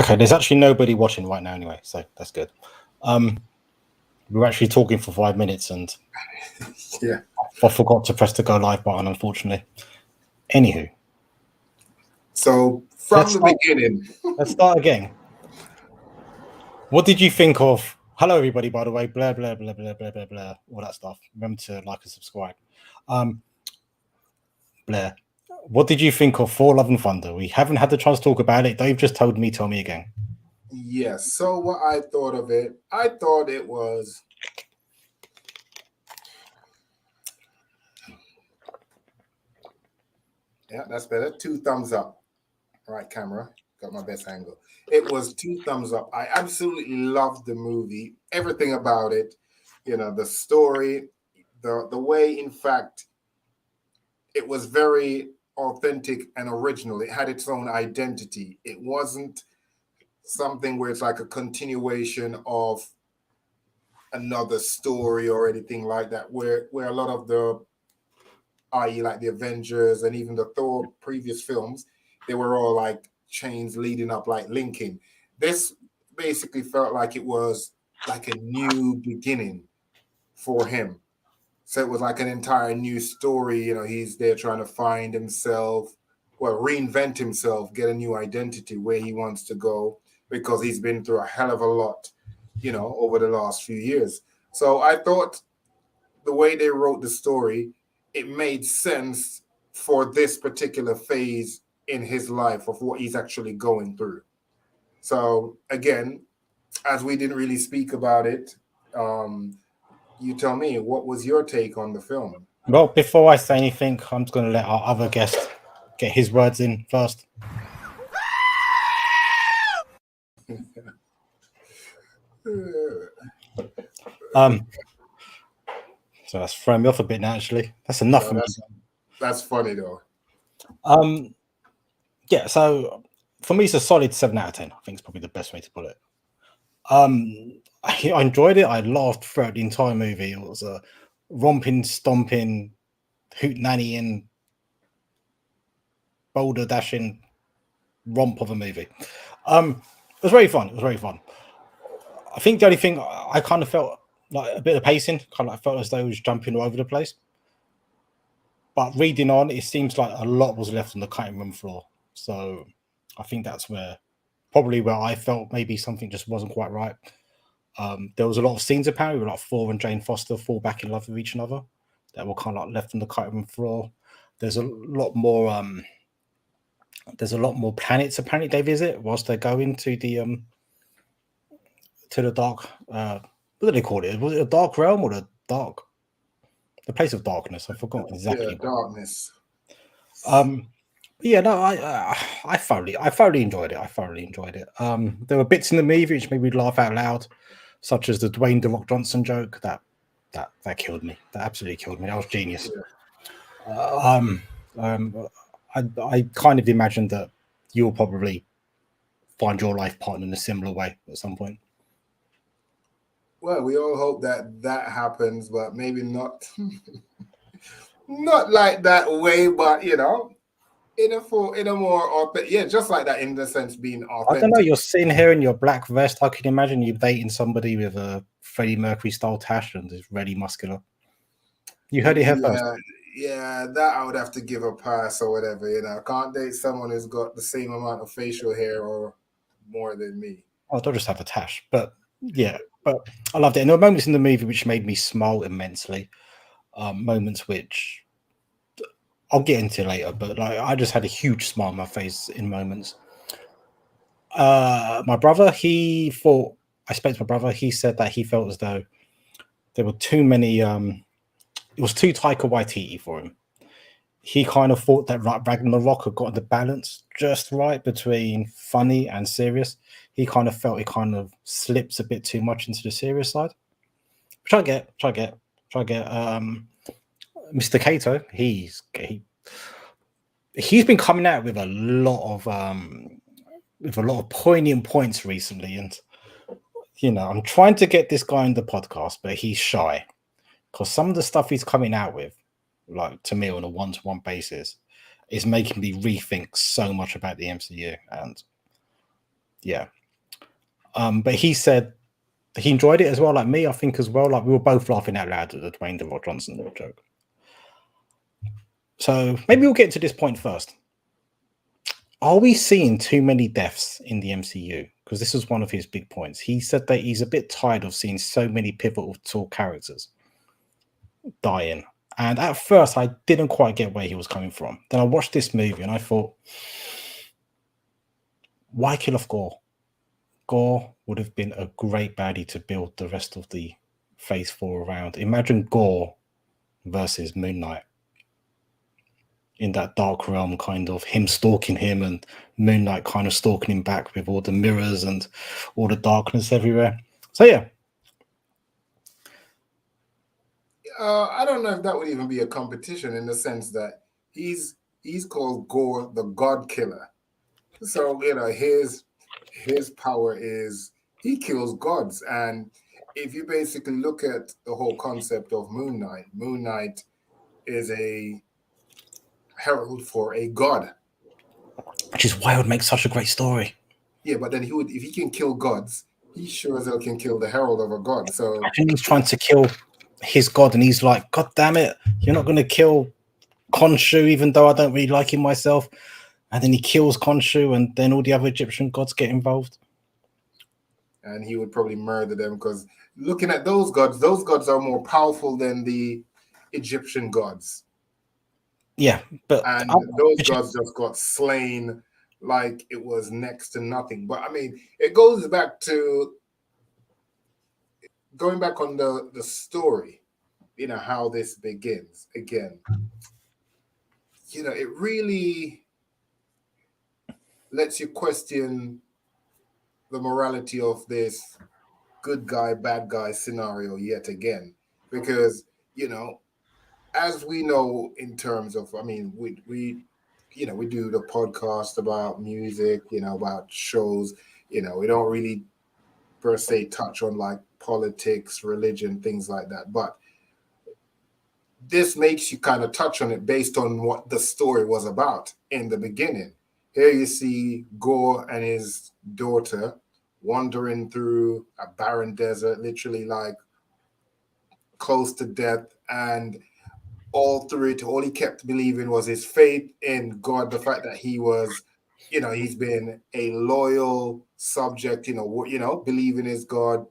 Okay, there's actually nobody watching right now anyway, so that's good. We were actually talking for 5 minutes and yeah, I forgot to press the go live button, unfortunately. Anywho. So from the beginning. Let's start again. What did you think of... Hello, everybody, by the way. Blah, blah, blah, blah, blah, blah, blah. All that stuff. Remember to like and subscribe. Blair, what did you think of Thor Love and Thunder? We haven't had the chance to talk about it. Dave just told me. Tell me again. Yes. So what I thought of it, I thought it was... Yeah, that's better. 2 thumbs up. All right, camera. Got my best angle. It was 2 thumbs up. I absolutely loved the movie. Everything about it. You know, the story, the way, in fact, it was very authentic and original. It had its own identity. It wasn't something where it's like a continuation of another story or anything like that, where a lot of the, i.e. like the Avengers and even the Thor previous films, they were all like chains leading up, like linking. This basically felt like it was like a new beginning for him. So it was like an entire new story. You know, he's there trying to find himself, well, reinvent himself, get a new identity where he wants to go, because he's been through a hell of a lot, you know, over the last few years. So I thought the way they wrote the story, it made sense for this particular phase in his life of what he's actually going through. So again, as we didn't really speak about it, you tell me, what was your take on the film? Well, before I say anything, I'm just going to let our other guest get his words in first. So that's throwing me off a bit now, actually. That's enough for me. That's funny, though. Yeah, so for me, it's a solid 7 out of 10. I think it's probably the best way to put it. I enjoyed it. I laughed throughout the entire movie. It was a romping, stomping, hoot-nannying, boulder dashing romp of a movie. It was very fun. It was very fun. I think the only thing I kind of felt like a bit of pacing, kind of like felt as though it was jumping all over the place. But reading on, it seems like a lot was left on the cutting room floor. So I think that's probably where I felt maybe something just wasn't quite right. There was a lot of scenes apparently where like Thor and Jane Foster fall back in love with each other that were kind of like left on the cutting room floor. There's a lot more planets apparently they visit whilst they're going to the dark, what do they call it? Was it a dark realm or the place of darkness? I forgot exactly. Yeah, darkness. Yeah, no, I thoroughly enjoyed it. I thoroughly enjoyed it. There were bits in the movie which made me laugh out loud, such as the Dwayne "The Rock" Johnson joke. That killed me. That absolutely killed me. That was genius. Yeah. I kind of imagined that you'll probably find your life partner in a similar way at some point. Well, we all hope that happens, but maybe not. Not like that way, but you know, in a more just like that, in the sense being authentic. I don't know. You're sitting here in your black vest. I can imagine you dating somebody with a Freddie Mercury style tash and is really muscular. You heard it here first. Yeah, that I would have to give a pass or whatever. You know, I can't date someone who's got the same amount of facial hair or more than me. Oh, don't just have a tash, but yeah. But I loved it. And there were moments in the movie which made me smile immensely. Moments which I'll get into later, but like I just had a huge smile on my face in moments. My brother, he spoke to my brother. He said that he felt as though there were too many. It was too Taika Waititi for him. He kind of thought that Ragnarok had got the balance just right between funny and serious. He kind of felt it kind of slips a bit too much into the serious side. Which I get. Mr. Kato, he's been coming out with a lot of poignant points recently, and you know, I'm trying to get this guy on the podcast, but he's shy because some of the stuff he's coming out with, like to me on a one-to-one basis, is making me rethink so much about the MCU. And Yeah. But he said he enjoyed it as well, like me, I think as well. Like we were both laughing out loud at the Dwayne The Rock Johnson little joke. So maybe we'll get to this point first. Are we seeing too many deaths in the MCU? Because this was one of his big points. He said that he's a bit tired of seeing so many pivotal characters dying. And at first, I didn't quite get where he was coming from. Then I watched this movie and I thought, why kill off Gore? Gore would have been a great baddie to build the rest of the Phase 4 around. Imagine Gore versus Moon Knight in that dark realm, kind of him stalking him and Moon Knight kind of stalking him back with all the mirrors and all the darkness everywhere. So yeah. I don't know if that would even be a competition in the sense that he's called Gore the God Killer. So his power is he kills gods. And if you basically look at the whole concept of Moon Knight is a herald for a god. Which is why it would make such a great story. Yeah, but then if he can kill gods, he sure as hell can kill the herald of a god. So I think he's trying to kill his god, and he's like, God damn it, you're not going to kill Khonshu, even though I don't really like him myself. And then he kills Khonshu, and then all the other Egyptian gods get involved. And he would probably murder them because looking at those gods are more powerful than the Egyptian gods. Yeah, but those gods just got slain like it was next to nothing. But I mean, it goes back to going back on the story, how this begins again. It really lets you question the morality of this good guy, bad guy scenario yet again. Because, as we know in terms of, I mean, we do the podcast about music, about shows, we don't really per se touch on like politics, religion, things like that. But this makes you kind of touch on it based on what the story was about in the beginning. Here you see Gore and his daughter wandering through a barren desert, literally like close to death. And all through it, all he kept believing was his faith in God, the fact that he was, he's been a loyal subject, believe in his God,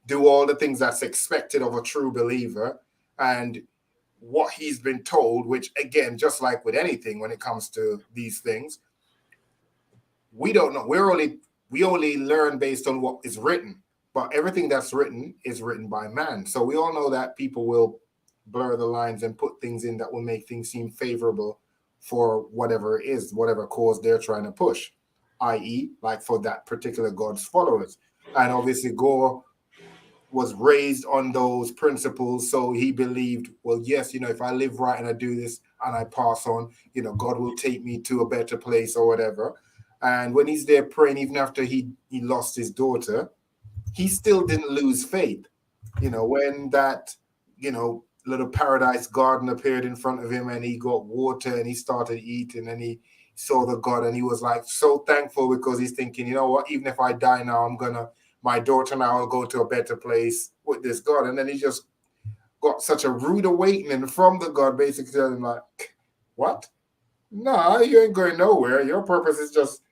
do all the things that's expected of a true believer. And what he's been told, which again, just like with anything when it comes to these things, we don't know. We only learn based on what is written, but everything that's written is written by man. So we all know that people will blur the lines and put things in that will make things seem favorable for whatever it is, whatever cause they're trying to push, i.e., like for that particular God's followers. And obviously Gore was raised on those principles, so he believed, well, yes, if I live right and I do this and I pass on, God will take me to a better place or whatever. And when he's there praying, even after he lost his daughter, he still didn't lose faith. When that, little paradise garden appeared in front of him and he got water and he started eating and he saw the God and he was like so thankful because he's thinking, you know what, even if I die now, my daughter now will go to a better place with this God. And then he just got such a rude awakening from the God, basically telling him like, what? No, you ain't going nowhere. Your purpose is just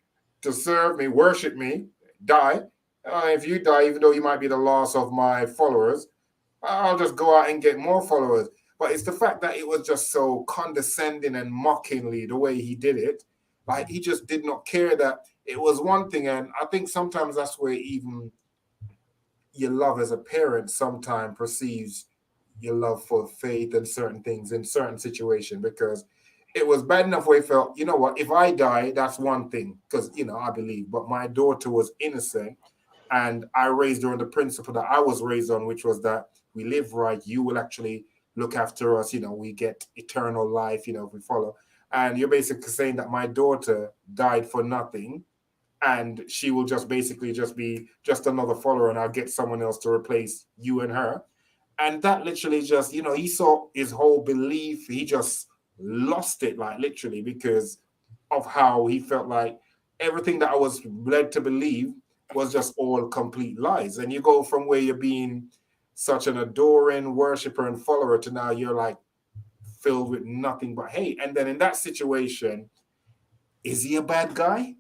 to serve me, worship me, die. If you die, even though you might be the loss of my followers, I'll just go out and get more followers. But it's the fact that it was just so condescending and mockingly the way he did it. Like he just did not care that it was one thing. And I think sometimes that's where even your love as a parent sometimes perceives your love for faith and certain things in certain situations, because it was bad enough where he felt, you know what, if I die, that's one thing, because, I believe, but my daughter was innocent and I raised her on the principle that I was raised on, which was that we live right, you will actually look after us, we get eternal life, if we follow. And you're basically saying that my daughter died for nothing and she will just basically just be just another follower and I'll get someone else to replace you and her. And that literally just, he saw his whole belief. He just lost it, like literally, because of how he felt like everything that I was led to believe was just all complete lies. And you go from where you're being such an adoring worshiper and follower to now you're like filled with nothing but hate. And then in that situation, is he a bad guy?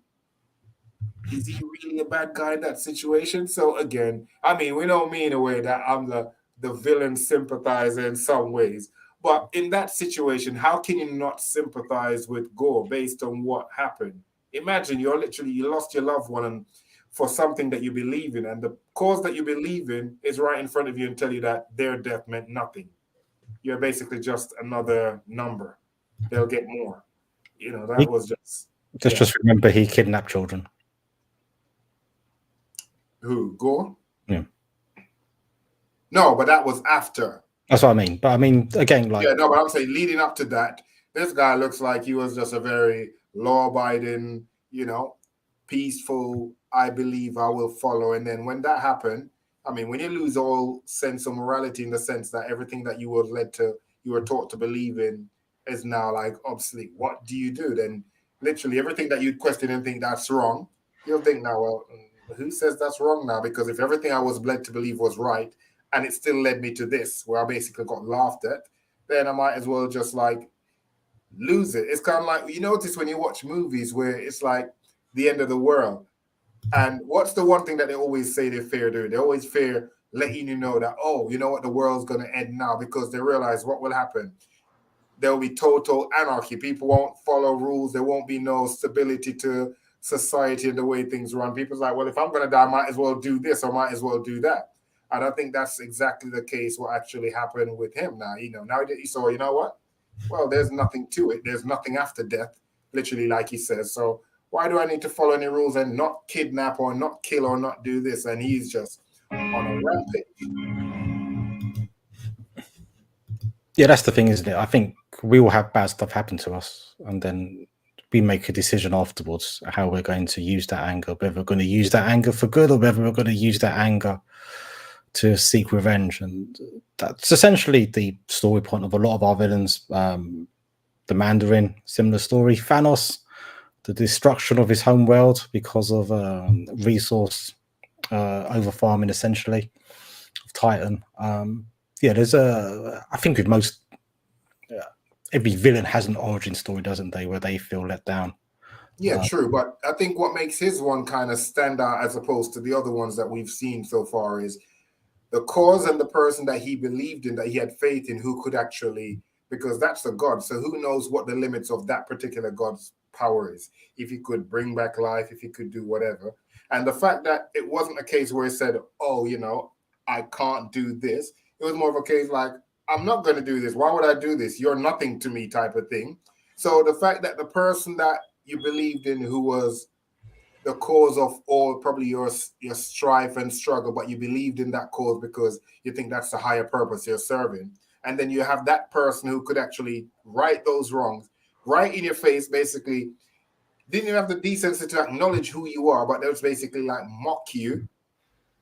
Is he really a bad guy in that situation? So again, I mean, we don't mean in a way that I'm the villain sympathizer in some ways. But in that situation, how can you not sympathize with Gore based on what happened? Imagine you lost your loved one and for something that you believe in, and the cause that you believe in is right in front of you and tell you that their death meant nothing. You're basically just another number. They'll get more. That was Just remember he kidnapped children. Who? Gore? Yeah. No, but that was after. That's what I mean. But I mean, again, like... Yeah, no, but I'm saying leading up to that, this guy looks like he was just a very law-abiding, peaceful, I believe I will follow. And then when that happened, I mean, when you lose all sense of morality in the sense that everything that you were taught to believe in is now like obsolete, what do you do? Then literally everything that you'd question and think that's wrong, you'll think now, well, who says that's wrong now? Because if everything I was led to believe was right, and it still led me to this, where I basically got laughed at, then I might as well just like lose it. It's kind of like, you notice when you watch movies where it's like the end of the world. And what's the one thing that they always say they fear doing? They always fear letting you know that, oh, you know what, the world's going to end now, because they realize what will happen. There will be total anarchy. People won't follow rules. There won't be no stability to society and the way things run. People's like, well, if I'm going to die, I might as well do this. I might as well do that. And I think that's exactly the case what actually happened with him now. Now that he saw, you know what? Well, there's nothing to it. There's nothing after death, literally, like he says. So why do I need to follow any rules and not kidnap or not kill or not do this? And he's just on a rampage. Yeah, that's the thing, isn't it? I think we all have bad stuff happen to us, and then we make a decision afterwards how we're going to use that anger, whether we're going to use that anger for good or whether we're going to use that anger to seek revenge. And that's essentially the story point of a lot of our villains. The Mandarin, similar story. Thanos, the destruction of his home world because of resource over farming, essentially, of Titan. I think with most every villain has an origin story, doesn't they, where they feel let down. Yeah, true. But I think what makes his one kind of stand out as opposed to the other ones that we've seen so far is the cause and the person that he believed in, that he had faith in, who could actually, because that's a god. So who knows what the limits of that particular god's power is? If he could bring back life, if he could do whatever. And the fact that it wasn't a case where he said, oh, I can't do this. It was more of a case like, I'm not going to do this. Why would I do this? You're nothing to me type of thing. So the fact that the person that you believed in, who was the cause of all probably your strife and struggle, but you believed in that cause because you think that's the higher purpose you're serving. And then you have that person who could actually right those wrongs, right in your face, basically didn't even have the decency to acknowledge who you are, but they was basically like mock you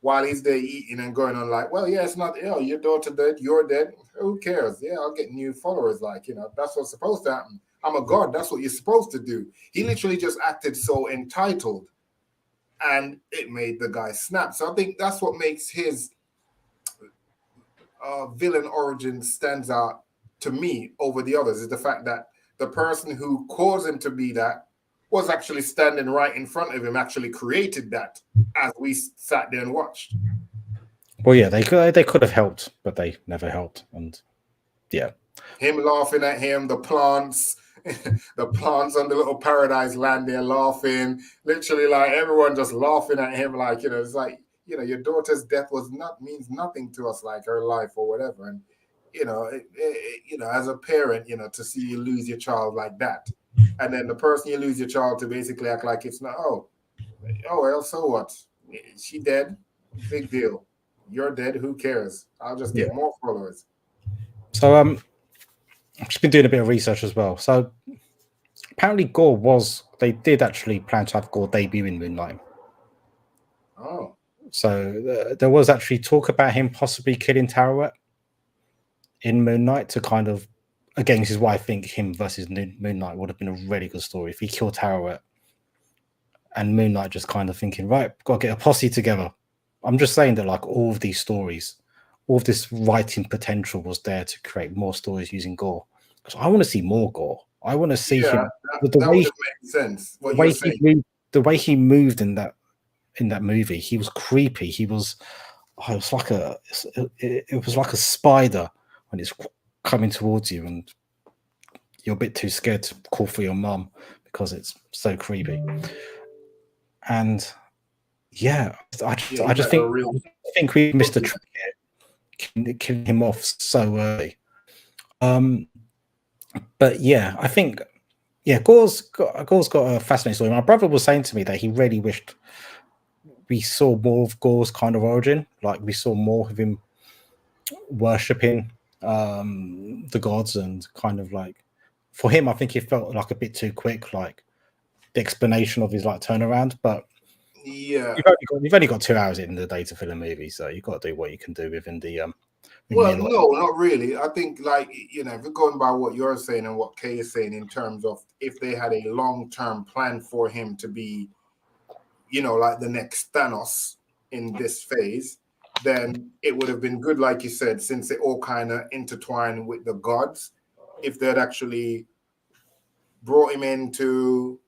while he's there eating and going on like, well, yeah, it's not, your daughter dead, you're dead. Who cares? Yeah, I'll get new followers. Like, that's what's supposed to happen. I'm a god. That's what you're supposed to do. He literally just acted so entitled, and it made the guy snap. So I think that's what makes his villain origin stands out to me over the others, is the fact that the person who caused him to be that was actually standing right in front of him, actually created that as we sat there and watched. Well, yeah, they could have helped, but they never helped. And yeah. Him laughing at him, the plants on the little paradise land there laughing, literally like everyone just laughing at him, like, it's like, your daughter's death means nothing to us, like her life or whatever. And, as a parent, to see you lose your child like that. And then the person you lose your child to basically act like it's not, oh, well, so what? She dead? Big deal. You're dead. Who cares? I'll just get more followers. So, I've just been doing a bit of research as well. So, apparently they did actually plan to have Gore debut in Moon Knight. Oh. So, there was actually talk about him possibly killing Taweret in Moon Knight to kind of, again, this is why I think him versus Moon Knight would have been a really good story. If he killed Taweret and Moon Knight just kind of thinking, right, got to get a posse together. I'm just saying that like all of these stories, all of this writing potential was there to create more stories using gore. Because I want to see more gore. I want to see Yeah, him the that would way have made sense. the What you're way he saying. moved, the way he moved in that movie. He was creepy. He was. Oh, it was like it was like a spider when it's coming towards you, and you're a bit too scared to call for your mum because it's so creepy. And yeah, Yeah, I he just got a think real. we missed a trick here, killing him off so early. But yeah, I think Gore's got a fascinating story. My brother was saying to me that he really wished we saw more of Gore's kind of origin, like we saw more of him worshipping the gods, and kind of like for him, I think it felt like a bit too quick, like the explanation of his like turnaround. But Yeah. you've only got 2 hours in the day to fill a movie, so you've got to do what you can do within the Well, no, not really. I think, like, if you're going by what you're saying and what Kay is saying in terms of if they had a long-term plan for him to be, like the next Thanos in this phase, then it would have been good, like you said, since they all kind of intertwine with the gods, if they'd actually brought him into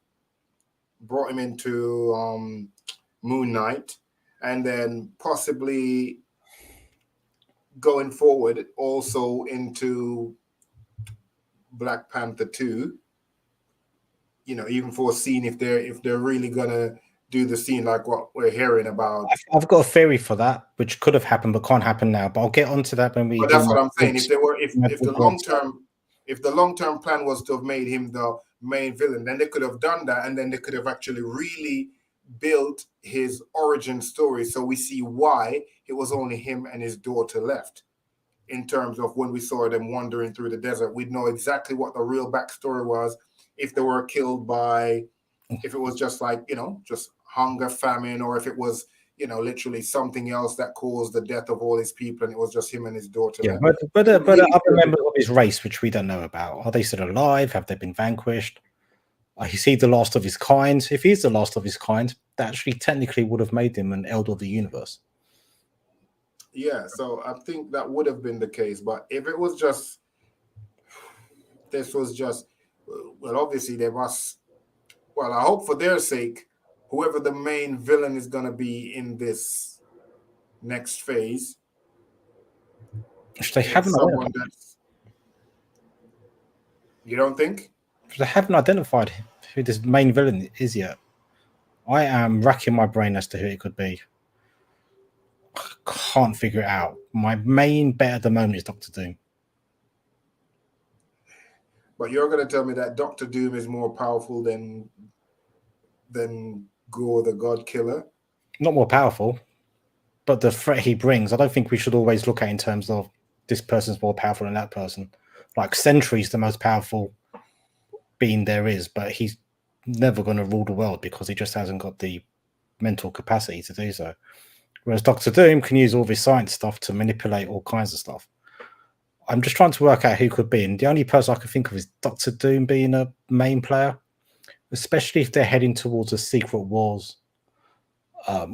Moon Knight, and then possibly going forward also into Black Panther 2, even for a scene, if they're really gonna do the scene like what we're hearing about. I've got a theory for that, which could have happened but can't happen now. But I'll get onto that when we. But that's what I'm saying. If the long-term plan was to have made him the main villain, then they could have done that, and then they could have actually really built his origin story, so we see why it was only him and his daughter left. In terms of when we saw them wandering through the desert, we'd know exactly what the real backstory was. If they were killed by, if it was just like, just hunger, famine, or if it was, literally something else that caused the death of all his people, and it was just him and his daughter. Yeah, but other members of his race, which we don't know about, are they still alive? Have they been vanquished? Is he the last of his kind? If he's the last of his kind, that actually technically would have made him an elder of the universe. Yeah, so I think that would have been the case. But if it was just, well, obviously they must, well, I hope for their sake, whoever the main villain is going to be in this next phase, They haven't someone that's, you don't think? They haven't identified who this main villain is yet. I am racking my brain as to who it could be. I can't figure it out. My main bet at the moment is Doctor Doom. But you're going to tell me that Doctor Doom is more powerful than Gore the God Killer? Not more powerful, but the threat he brings, I don't think we should always look at in terms of this person's more powerful than that person. Like Sentry's the most powerful being there is, but he's never going to rule the world because he just hasn't got the mental capacity to do so. Whereas Doctor Doom can use all this science stuff to manipulate all kinds of stuff. I'm just trying to work out who could be, and the only person I can think of is Doctor Doom being a main player, especially if they're heading towards a Secret Wars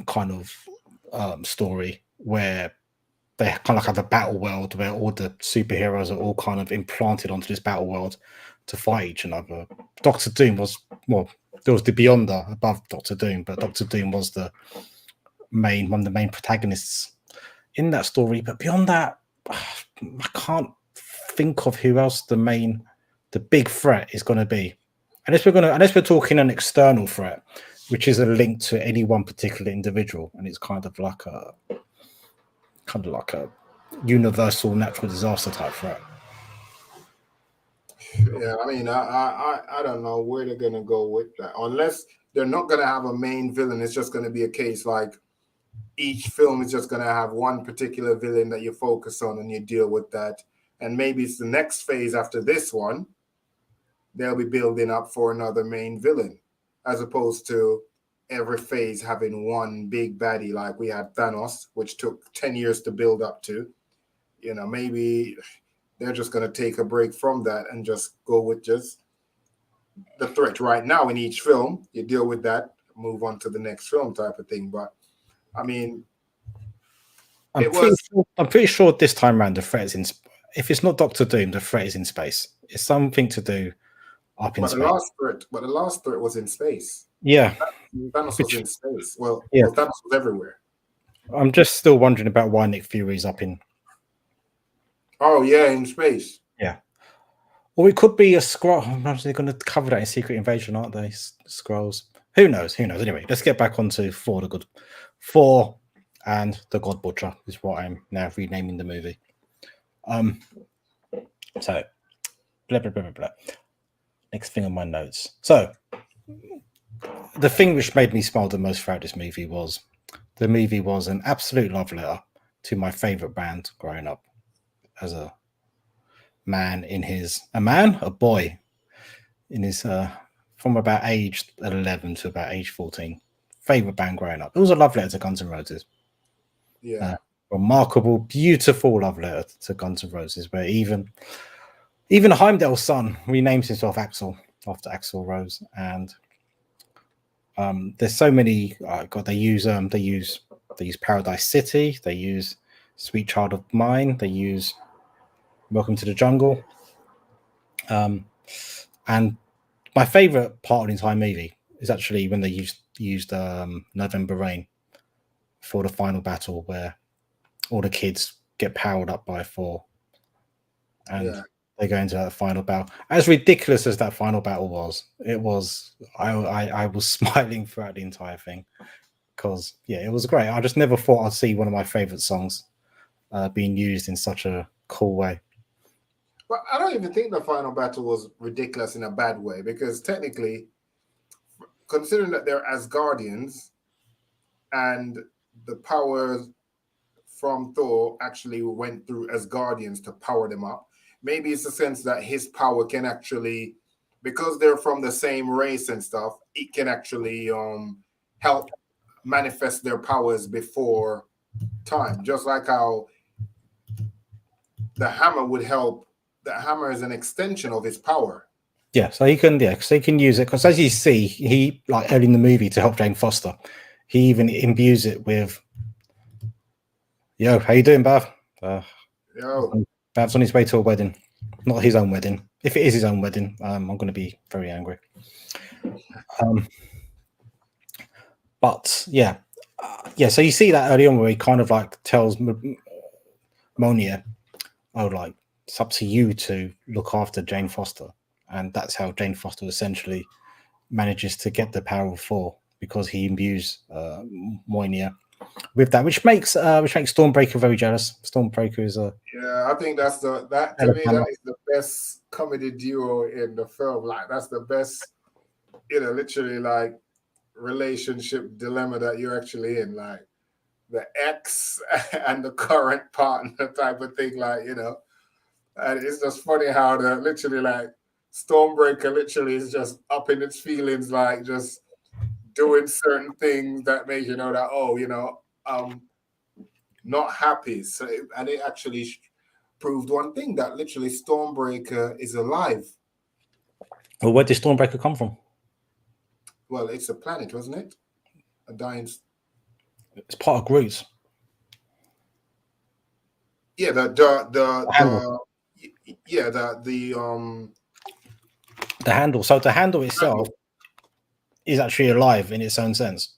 kind of story where they kind of have a battle world where all the superheroes are all kind of implanted onto this battle world to fight each other. Doctor Doom was, well, there was the Beyonder above Doctor Doom, but Doctor Doom was one of the main protagonists in that story. But beyond that, I can't think of who else the big threat is going to be. Unless we're talking an external threat, which is a link to any one particular individual, and it's kind of like a universal natural disaster type threat. Yeah, I mean, I don't know where they're gonna go with that, unless they're not gonna have a main villain. It's just gonna be a case like each film is just gonna have one particular villain that you focus on and you deal with that, and maybe it's the next phase after this one. They'll be building up for another main villain, as opposed to every phase having one big baddie like we had Thanos, which took 10 years to build up to. Maybe they're just going to take a break from that and just go with just the threat right now in each film. You deal with that. move on to the next film type of thing. But I mean, I'm pretty sure this time around the threat is in. If it's not Doctor Doom, the threat is in space. It's something to do up in but space. the last threat was in space. Yeah, Thanos was in space. Well, yeah. Thanos was everywhere. I'm just still wondering about why Nick Fury's up in. Oh yeah, in space. Yeah. Or it could be a scroll. They're going to cover that in Secret Invasion, aren't they? Scrolls. Who knows? Who knows? Anyway, let's get back onto Thor the Good. Thor and the God Butcher is what I'm now renaming the movie. So, blah, blah, blah, blah, blah. Next thing on my notes. So, the thing which made me smile the most throughout this movie was the movie was an absolute love letter to my favorite band growing up as a boy in his from about age 11 to about age 14. Favorite band growing up. It was a love letter to Guns N' Roses. Yeah. Remarkable, beautiful love letter to Guns N' Roses, where even Heimdall's son renames himself Axl after Axl Rose. And there's so many. They use Paradise City. They use Sweet Child of Mine. They use Welcome to the Jungle. And my favorite part of the entire movie is actually when they used November Rain for the final battle, where all the kids get powered up by Thor, and they go into that final battle. As ridiculous as that final battle was, it was. I was smiling throughout the entire thing because it was great. I just never thought I'd see one of my favorite songs being used in such a cool way. But I don't even think the final battle was ridiculous in a bad way, because technically, considering that they're Asgardians and the powers from Thor actually went through Asgardians to power them up, maybe it's a sense that his power can actually, because they're from the same race and stuff, it can actually help manifest their powers before time. Just like how the hammer would help. The hammer is an extension of his power. Yeah, so he can use it, because as you see, he, like early in the movie, to help Jane Foster, he even imbues it with, yo, how you doing, Bav? Yo. Bav's on his way to a wedding. Not his own wedding. If it is his own wedding, I'm going to be very angry. But so you see that early on where he kind of like tells Monia, oh, like, it's up to you to look after Jane Foster. And that's how Jane Foster essentially manages to get the power of Thor, because he imbues Monia with that, which makes Stormbreaker very jealous. Stormbreaker is a I think that to me that is the best comedy duo in the film. Like, that's the best, literally, like, relationship dilemma that you're actually in, like the ex and the current partner type of thing, like, and it's just funny how the literally, like, Stormbreaker literally is just up in its feelings, like just doing certain things that make you know that, not happy. So and it actually proved one thing, that literally Stormbreaker is alive. Well, where did Stormbreaker come from? Well, it's a planet, wasn't it? A dying. It's part of Groot's. Yeah, the handle. So the handle itself is actually alive in its own sense.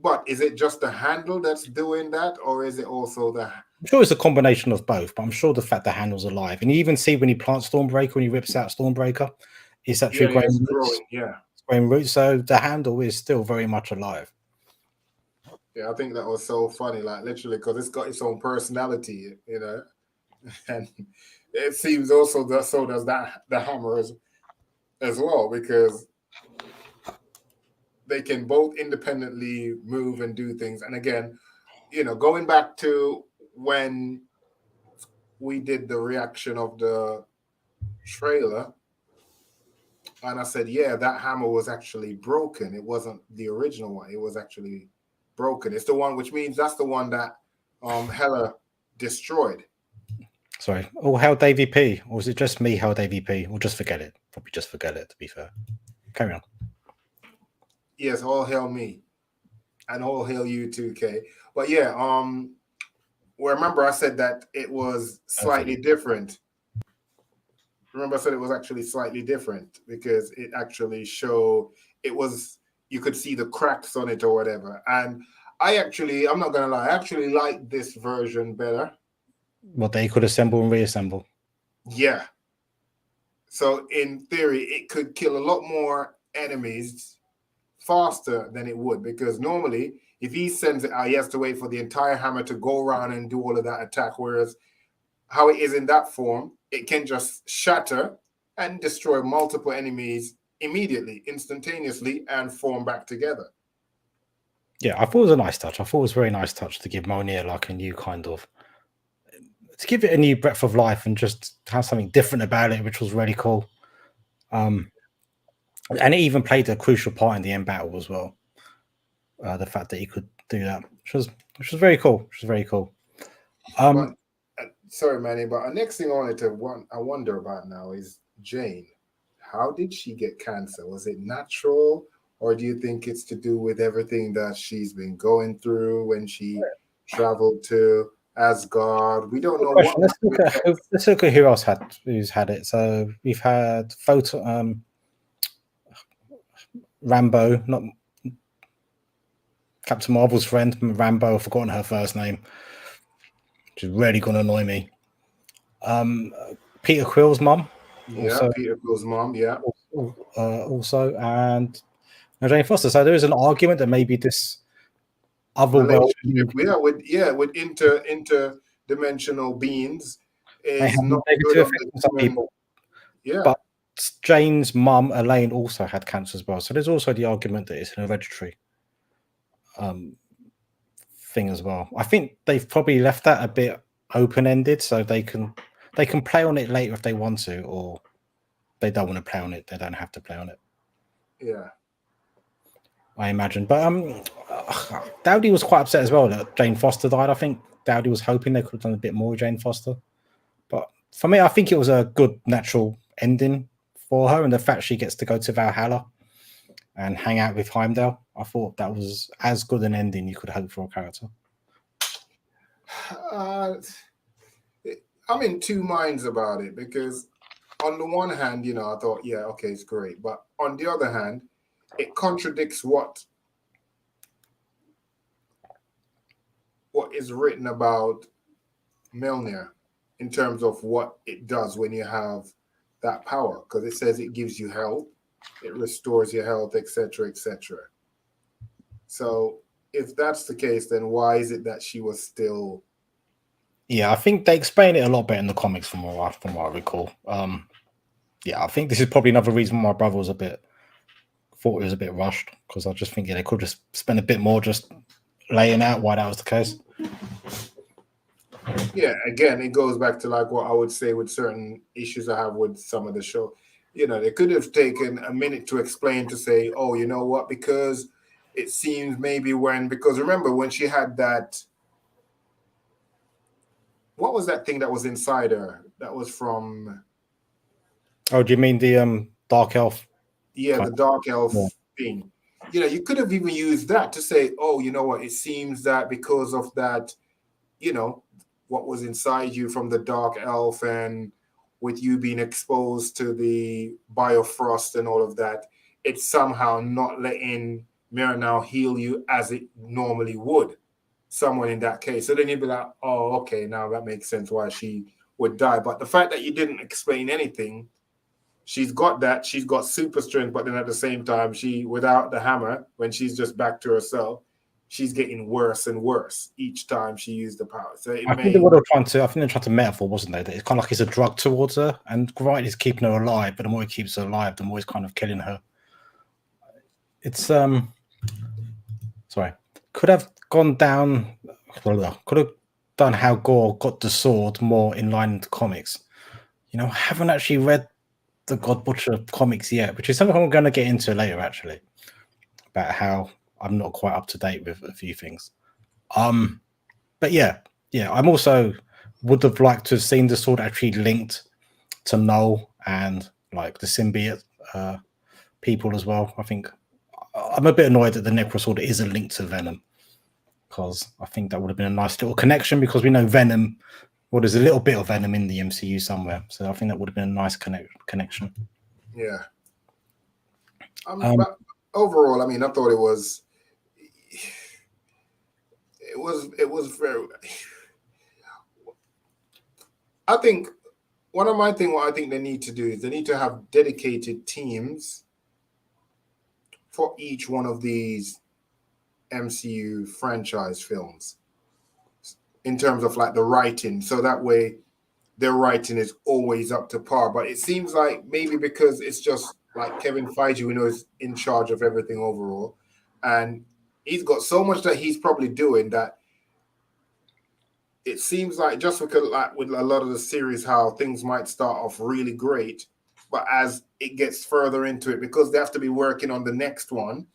But is it just the handle that's doing that, or is it also the? I'm sure it's a combination of both, but I'm sure the fact the handle's alive, and you even see when he plants Stormbreaker, when he rips out Stormbreaker, it's actually growing roots. It's growing roots. So the handle is still very much alive. Yeah, I think that was so funny, like literally, because it's got its own personality, and it seems also that so does that the hammer as well, because they can both independently move and do things. And again, going back to when we did the reaction of the trailer, and I said, that hammer was actually broken. It wasn't the original one. It was actually broken. It's the one, which means that's the one that Hela destroyed. Sorry. Oh, how Davey P? Or was it just me, how Davey P? Or just forget it? Probably just forget it, to be fair. Carry on. Yes, all hail me, and all hail you too, Kay. But yeah, well, remember I said that it was slightly different. Remember I said it was actually slightly different because it actually showed it was you could see the cracks on it or whatever. And I'm not gonna lie, I actually like this version better. What they could assemble and reassemble. Yeah. So in theory, it could kill a lot more enemies faster than it would because normally if he sends it out, he has to wait for the entire hammer to go around and do all of that attack. Whereas how it is in that form, it can just shatter and destroy multiple enemies immediately, instantaneously, and form back together. Yeah, I thought it was a nice touch. I thought it was a very nice touch to give Mjolnir like a new kind of, to give it a new breath of life and just have something different about it, which was really cool. And it even played a crucial part in the end battle as well. The fact that he could do that, which was very cool. Which was very cool. But sorry, Manny, but the next thing I wonder about now is Jane. How did she get cancer? Was it natural, or do you think it's to do with everything that she's been going through when she traveled to Asgard? We don't know what. Let's look at who else who's had it. So we've had Rambo, not Captain Marvel's friend, Rambo. I've forgotten her first name, which is really going to annoy me. Peter Quill's mum. Yeah, Peter Quill's mom. Yeah. Also, and Jane Foster. So there is an argument that maybe this other world, with interdimensional beings, is not good on some people. Yeah. But Jane's mum, Elaine, also had cancer as well. So there's also the argument that it's an hereditary thing as well. I think they've probably left that a bit open-ended, so they can play on it later if they want to, or they don't want to play on it. They don't have to play on it. Yeah, I imagine. But Dowdy was quite upset as well that Jane Foster died. I think Dowdy was hoping they could have done a bit more with Jane Foster. But for me, I think it was a good natural ending for her, and the fact she gets to go to Valhalla and hang out with Heimdall, I thought that was as good an ending you could hope for a character. I'm in two minds about it because on the one hand, I thought, yeah, okay, it's great. But on the other hand, it contradicts what is written about Mjolnir in terms of what it does when you have that power, because it says it gives you health, it restores your health, etc., etc. So if that's the case, then why is it that she was still? Yeah, I think they explain it a lot better in the comics from what I recall. Yeah, I think this is probably another reason my brother was thought it was a bit rushed, because I just think they could just spend a bit more just laying out why that was the case. Yeah, again, it goes back to like what I would say with certain issues I have with some of the show. They could have taken a minute to explain, to say, oh, you know what, because it seems maybe because remember when she had that, what was that thing that was inside her? That was from. Oh, do you mean the dark elf? Yeah, the dark elf thing. You could have even used that to say, oh, you know what, it seems that because of that, what was inside you from the dark elf, and with you being exposed to the biofrost and all of that, it's somehow not letting Myrna heal you as it normally would someone in that case. So then you'd be like, oh, okay, now that makes sense why she would die. But the fact that you didn't explain anything, she's got that, she's got super strength, but then at the same time, without the hammer, when she's just back to herself, she's getting worse and worse each time she used the power. So I think they're trying to metaphor, wasn't they? That it's kind of like it's a drug towards her, and gravity's keeping her alive, but the more it keeps her alive, the more it's kind of killing her. It's sorry, could have gone down. Could have done how Gore got the sword more in line with the comics. I haven't actually read the God Butcher comics yet, which is something I'm going to get into later, actually, about how I'm not quite up to date with a few things. But yeah, I'm also would have liked to have seen the sword actually linked to Null and like the symbiote people as well. I think I'm a bit annoyed that the Necrosword isn't linked to Venom, because I think that would have been a nice little connection, because we know Venom, well, there's a little bit of Venom in the MCU somewhere, so I think that would have been a nice connection. Yeah. But overall, I mean, I thought it was very. I think one of my things, what I think they need to do is they need to have dedicated teams for each one of these MCU franchise films in terms of like the writing, so that way their writing is always up to par. But it seems like maybe because it's just like Kevin Feige, we know, is in charge of everything overall, and he's got so much that he's probably doing that it seems like, just because like with a lot of the series, how things might start off really great, but as it gets further into it, because they have to be working on the next one,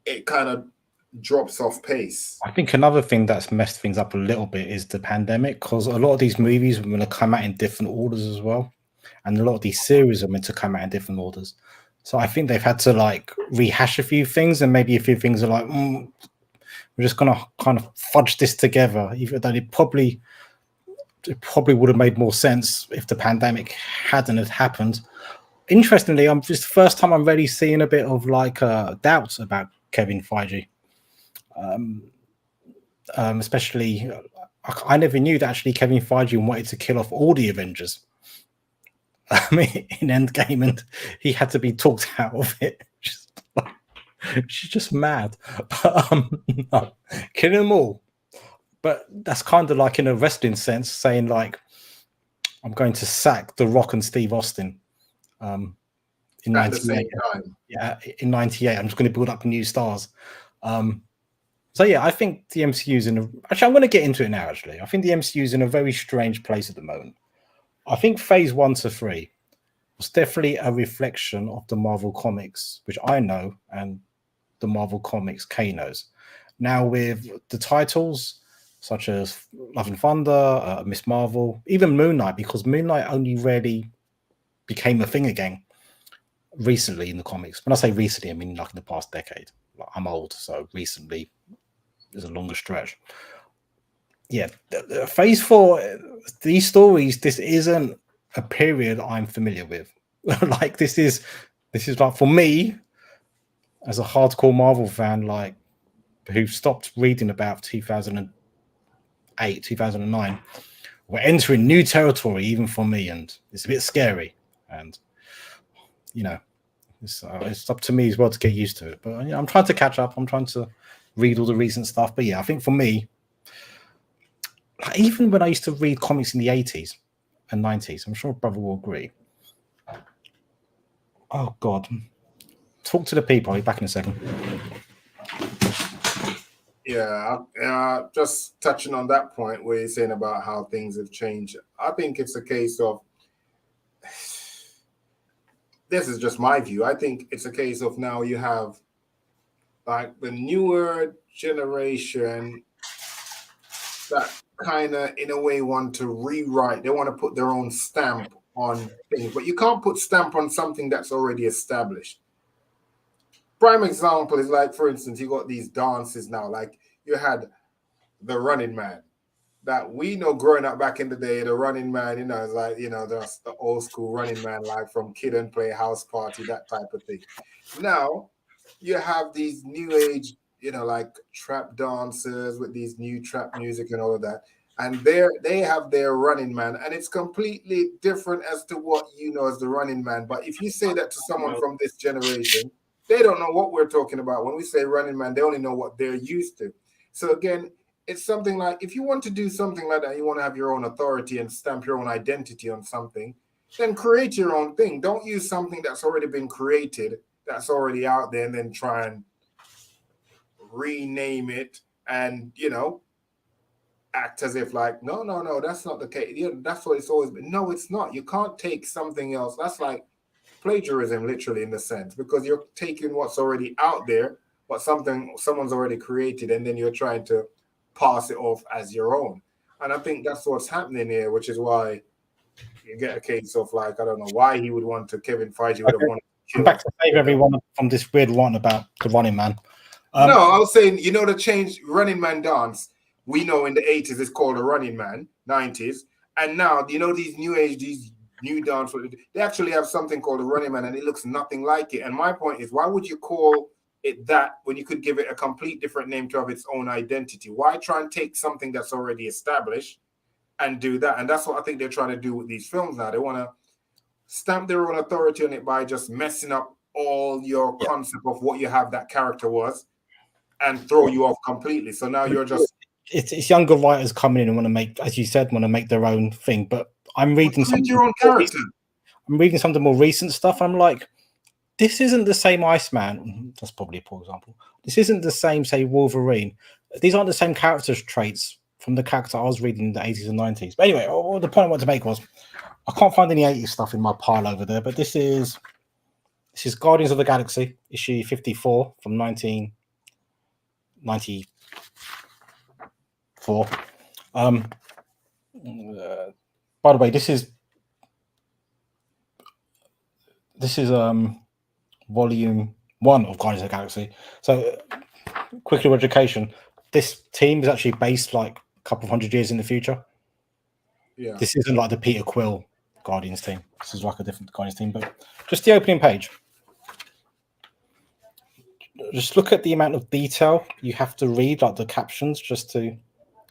it kind of drops off pace. I think another thing that's messed things up a little bit is the pandemic, because a lot of these movies are going to come out in different orders as well, and a lot of these series are meant to come out in different orders. So I think they've had to like rehash a few things, and maybe a few things are like, we're just going to kind of fudge this together, even though it probably would have made more sense if the pandemic hadn't have happened. Interestingly, I'm just the first time I'm really seeing a bit of like doubts about Kevin Feige. Especially, I never knew that actually Kevin Feige wanted to kill off all the Avengers. I mean, in Endgame, and he had to be talked out of it. She's just mad. But no, kill them all. But that's kind of like in a wrestling sense, saying like, I'm going to sack The Rock and Steve Austin. In At the same 98. time. Yeah, in 98. I'm just going to build up new stars. So yeah, I think the MCU's actually, I'm going to get into it now, actually. I think the MCU's in a very strange place at the moment. I think phase 1 to 3 was definitely a reflection of the Marvel Comics, which I know, and the Marvel Comics K knows. Now with the titles such as Love and Thunder, Miss Marvel, even Moon Knight, because Moon Knight only really became a thing again recently in the comics. When I say recently, I mean like in the past decade. I'm old, so recently is a longer stretch. Yeah, phase 4, these stories, this isn't a period I'm familiar with. Like this is like, for me as a hardcore Marvel fan, like who stopped reading about 2008, 2009, we're entering new territory even for me, and it's a bit scary. And you know, it's up to me as well to get used to it. But I'm trying to catch up. I'm trying to read all the recent stuff. But yeah, I think for me, like, even when I used to read comics in the 80s and 90s, I'm sure brother will agree. Oh God, talk to the people. I'll be back in a second. Yeah, just touching on that point where you're saying about how things have changed. I think it's a case of, this is just my view, I think it's a case of now you have like the newer generation that kind of in a way want to rewrite, they want to put their own stamp on things, but you can't put stamp on something that's already established. Prime example is like, for instance, you got these dances now, like you had the Running Man that we know growing up back in the day. The Running Man, is like, the old school Running Man, like from Kid and Play, House Party, that type of thing. Now you have these new age, like trap dancers with these new trap music and all of that. And they have their Running Man, and it's completely different as to what you know as the Running Man. But if you say that to someone from this generation, they don't know what we're talking about. When we say Running Man, they only know what they're used to. So again, it's something like, if you want to do something like that, you want to have your own authority and stamp your own identity on something, then create your own thing. Don't use something that's already been created, that's already out there, and then try and rename it and, act as if like, no, that's not the case. That's what it's always been. No, it's not. You can't take something else. That's like plagiarism, literally, in the sense, because you're taking what's already out there, what someone's already created, and then you're trying to pass it off as your own. And I think that's what's happening here, which is why you get a case of like, I don't know why he would want to, Kevin Feige would have wanted to I'm back to save everyone from this weird one about the Running Man. No, I was saying, the change Running Man dance, we know in the 80s it's called a Running Man, 90s. And now, these new age, these new dance, they actually have something called a Running Man and it looks nothing like it. And my point is, why would you call it that when you could give it a complete different name to have its own identity? Why try and take something that's already established and do that? And that's what I think they're trying to do with these films now. They want to stamp their own authority on it by just messing up all your concept of what you have that character was and throw you off completely. So now you're just... It's younger writers coming in and want to make, as you said, want to make their own thing. But I'm reading some your own character. I'm reading some of the more recent stuff. I'm like, this isn't the same Iceman. That's probably a poor example. This isn't the same, say, Wolverine. These aren't the same characters traits from the character I was reading in the 80s and 90s. But anyway, the point I wanted to make was I can't find any 80s stuff in my pile over there, but this is Guardians of the Galaxy, issue 54 from 1994. By the way, this is volume 1 of Guardians of the Galaxy. So, quick little education. This team is actually based like a couple of hundred years in the future. Yeah. This isn't like the Peter Quill Guardians team. This is like a different Guardians team, but just the opening page. Just look at the amount of detail you have to read, like the captions, just to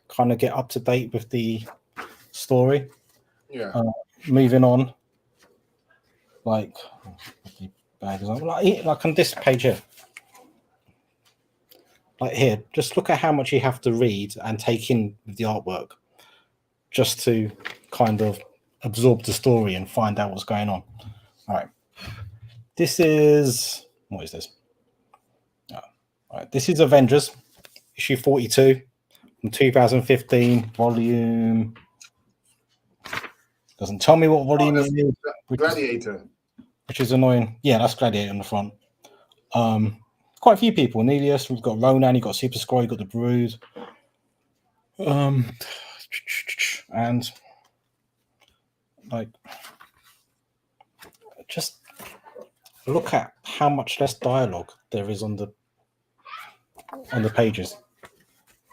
kind of get up to date with the story. Yeah. Moving on, like on this page here, like here, just look at how much you have to read and take in with the artwork, just to kind of absorb the story and find out what's going on. All right, this is what is this? All right, this is Avengers issue 42 from 2015, volume. Doesn't tell me what volume it is. Gladiator. Which is annoying. Yeah, that's Gladiator on the front. Quite a few people. Nelius, we've got Ronan, you've got Super Scroll, you've got the Brood. And like, just look at how much less dialogue there is on the pages.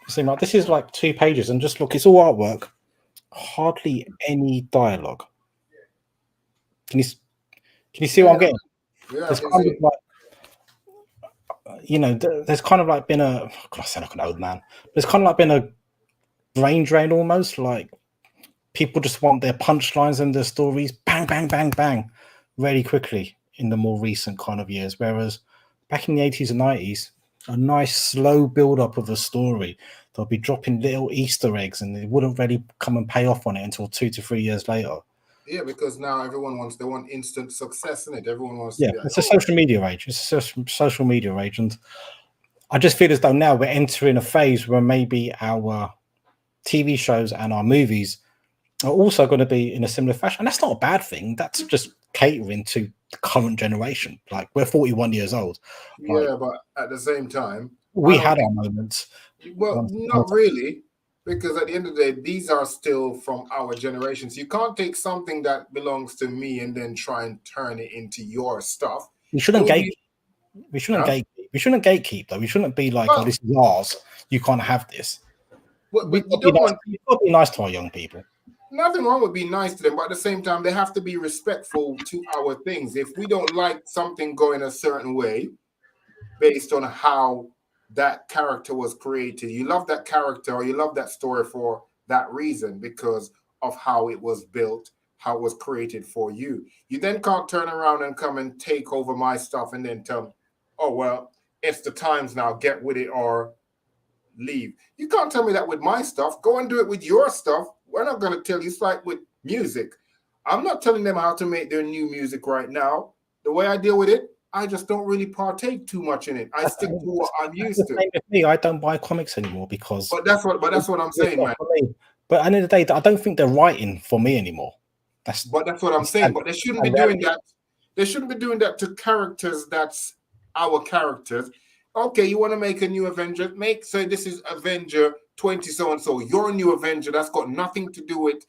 It seems like this is like 2 pages, and just look, it's all artwork, hardly any dialogue. Can you see what I'm getting? Yeah, there's kind of like, there's kind of like been I sound like an old man. There's kind of like been a brain drain almost. Like people just want their punchlines and their stories, bang, bang, bang, bang, really quickly in the more recent kind of years. Whereas back in the 80s and 90s, a nice slow build up of a story. They'll be dropping little Easter eggs, and they wouldn't really come and pay off on it until 2 to 3 years later. Yeah, because now they want instant success in it. Everyone wants to be like, it's a social media age. It's a social media age. And I just feel as though now we're entering a phase where maybe our TV shows and our movies are also going to be in a similar fashion. And that's not a bad thing. That's just catering to the current generation. Like, we're 41 years old. Yeah, but at the same time, we had our moments. Well, not really. Because at the end of the day, these are still from our generations. You can't take something that belongs to me and then try and turn it into your stuff. We shouldn't gatekeep. We shouldn't gatekeep, though. We shouldn't be like, oh, this is ours. You can't have this. We've got to be nice to our young people. Nothing wrong with being nice to them, but at the same time, they have to be respectful to our things. If we don't like something going a certain way, based on how that character was created, you love that character or you love that story for that reason, because of how it was built, how it was created for you. You then can't turn around and come and take over my stuff and then tell me, oh, well, it's the times now, get with it or leave. You can't tell me that with my stuff. Go and do it with your stuff. We're not going to tell you. It's like with music. I'm not telling them how to make their new music right now. The way I deal with it, I just don't really partake too much in it. I stick to what I'm used to. Me, I don't buy comics anymore because. But that's what I'm saying, man. But at the end of the day, I don't think they're writing for me anymore. That's what I'm saying. But they shouldn't be doing that. They shouldn't be doing that to characters that's our characters. Okay, you want to make a new Avenger? Say this is Avenger 20 so and so. Your new Avenger. That's got nothing to do with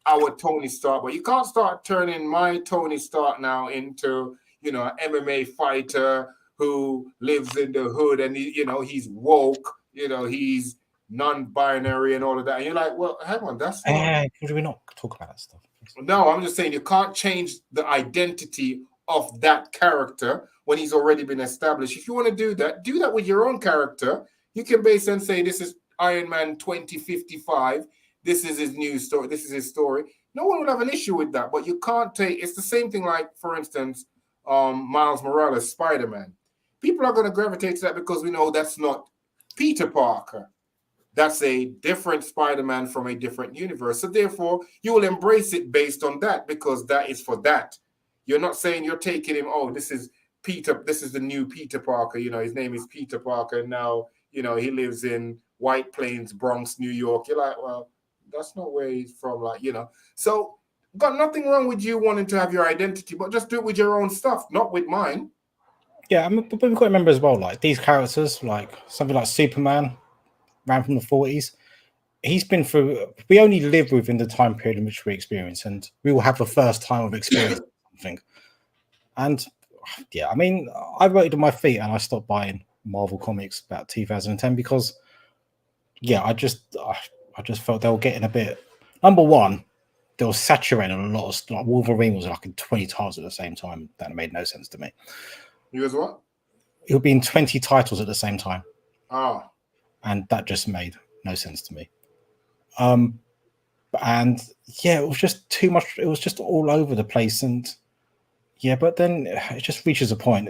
our Tony Stark. But you can't start turning my Tony Stark now into, an MMA fighter who lives in the hood, and he's woke, he's non-binary and all of that. And you're like, well, hang on, that's not. Could we not talk about that stuff? No, I'm just saying you can't change the identity of that character when he's already been established. If you want to do that with your own character. You can basically say, this is Iron Man 2055. This is his new story. This is his story. No one will have an issue with that, but you can't take. It's the same thing like, for instance, Miles Morales, Spider-Man. People are going to gravitate to that because we know that's not Peter Parker. That's a different Spider-Man from a different universe. So therefore, you will embrace it based on that because that is for that. You're not saying you're taking him, oh, this is Peter. This is the new Peter Parker. His name is Peter Parker. And now, he lives in White Plains, Bronx, New York. You're like, well, that's not where he's from. So got nothing wrong with you wanting to have your identity, but just do it with your own stuff, not with mine. Yeah, but we've got to remember as well, like these characters, like something like Superman, ran from the 40s. He's been through. We only live within the time period in which we experience, and we will have the first time of experience something. And yeah, I mean, I voted on my feet and I stopped buying Marvel comics about 2010 because, yeah, I just felt they were getting a bit. Number one, they were saturating a lot of like Wolverine was like in 20 titles at the same time. That made no sense to me. He was what? It would be in 20 titles at the same time. Oh. And that just made no sense to me. And yeah, it was just too much. It was just all over the place. And yeah, but then it just reaches a point.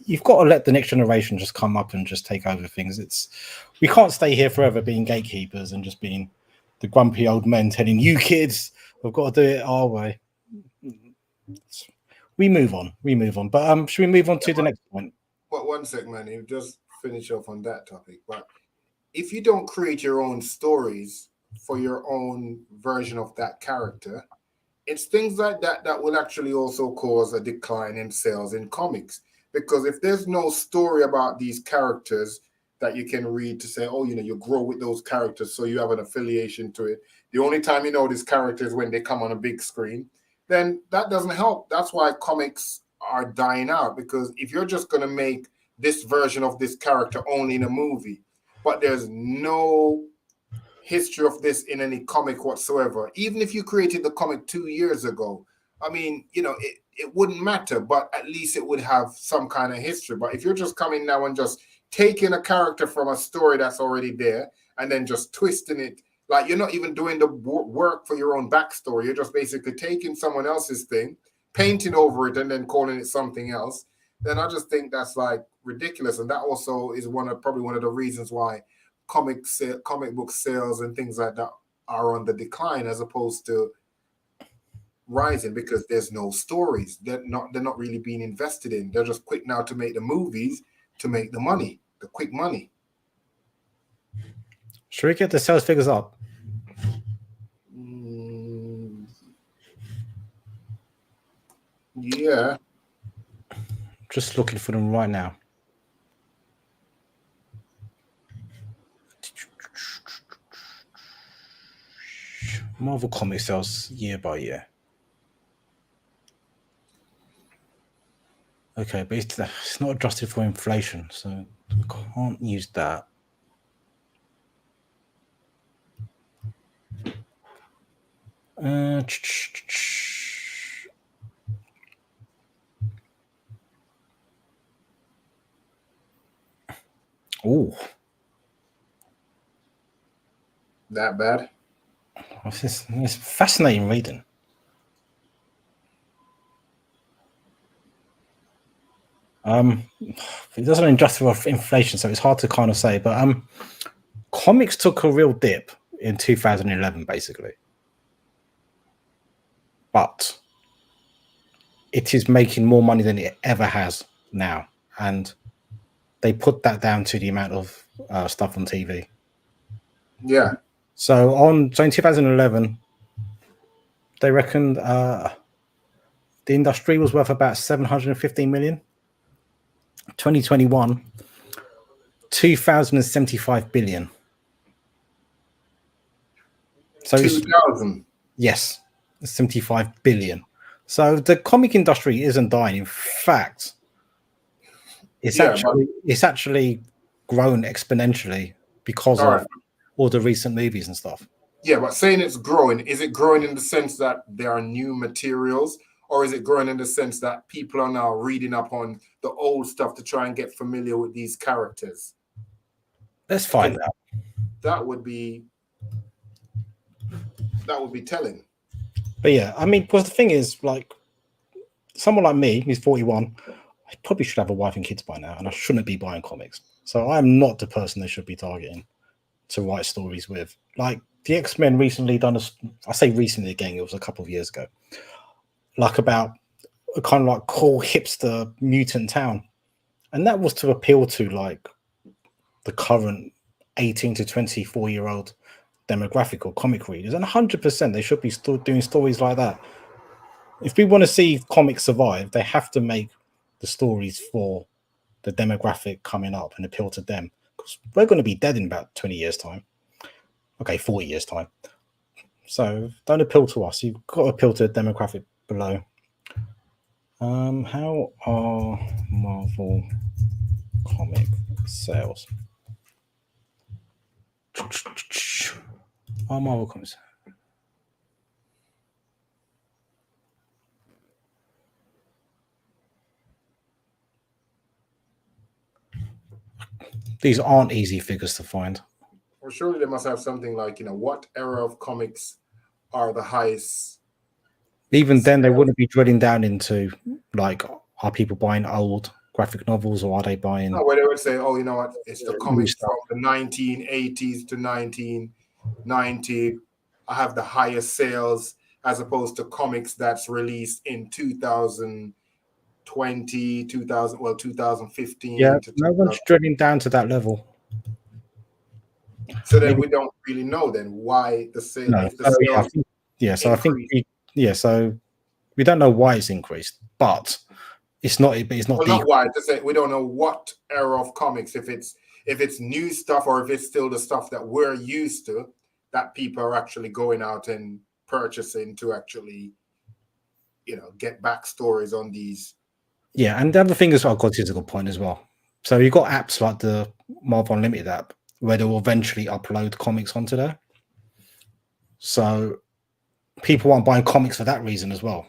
You've got to let the next generation just come up and just take over things. We can't stay here forever being gatekeepers and just being the grumpy old men telling you kids, we've got to do it our way. We move on. But should we move on to the next point? Well, one sec, man. You just finish off on that topic. But if you don't create your own stories for your own version of that character, it's things like that that will actually also cause a decline in sales in comics. Because if there's no story about these characters that you can read to say, oh, you grow with those characters, so you have an affiliation to it. The only time you know these characters when they come on a big screen, then that doesn't help. That's why comics are dying out. Because if you're just going to make this version of this character only in a movie, but there's no history of this in any comic whatsoever, even if you created the comic 2 years ago, I mean, it wouldn't matter, but at least it would have some kind of history. But if you're just coming now and just taking a character from a story that's already there and then just twisting it, like you're not even doing the work for your own backstory. You're just basically taking someone else's thing, painting over it, and then calling it something else. Then I just think that's like ridiculous. And that also is probably one of the reasons why comic book sales and things like that are on the decline as opposed to rising, because there's no stories. They're not really being invested in. They're just quick now to make the movies, to make the money, the quick money. Should we get the sales figures up? Yeah. Just looking for them right now. Marvel comic sales year by year. Okay, but it's not adjusted for inflation, so I can't use that. Oh, that bad? It's fascinating reading. It doesn't adjust for inflation, so it's hard to kind of say. But comics took a real dip in 2011, basically. But it is making more money than it ever has now, and they put that down to the amount of stuff on TV. Yeah. So in 2011, they reckoned the industry was worth about 715 million. 2021, 2,075 billion. So 2,000. Yes, 75 billion. So the comic industry isn't dying. In fact, it's actually grown exponentially because all of right. all the recent movies and stuff. Yeah, but saying it's growing, is it growing in the sense that there are new materials, or is it growing in the sense that people are now reading up on the old stuff to try and get familiar with these characters? Let's find out. That would be telling. But yeah, I mean, because the thing is, like, someone like me who's 41, I probably should have a wife and kids by now, and I shouldn't be buying comics. So I'm not the person they should be targeting to write stories with. Like the X-Men recently done I say recently again, it was a couple of years ago, like about a kind of like cool hipster mutant town. And that was to appeal to like the current 18 to 24-year-old demographic or comic readers. And 100% they should be still doing stories like that. If we want to see comics survive, they have to make the stories for the demographic coming up and appeal to them. Because we're going to be dead in about 20 years' time. Okay, 40 years' time. So don't appeal to us. You've got to appeal to the demographic below. How are Marvel comic sales? Are Marvel comics? These aren't easy figures to find. Well, surely they must have something like, what era of comics are the highest? Even then, they wouldn't be drilling down into like, are people buying old graphic novels or are they buying? No, where they would say, oh, you know what, it's the comics from the 1980s to 1990. I have the highest sales as opposed to comics that's released in 2020, 2015. Yeah, no one's drilling down to that level. So then we don't really know then why the sale. No, so we don't know why it's increased, but it's not. It's not. Well, not why. To say we don't know what era of comics. If it's new stuff or if it's still the stuff that we're used to, that people are actually going out and purchasing to actually, get backstories on these. Yeah, and the other thing as well, God, is a good point as well. So you've got apps like the Marvel Unlimited app where they will eventually upload comics onto there. So people aren't buying comics for that reason as well.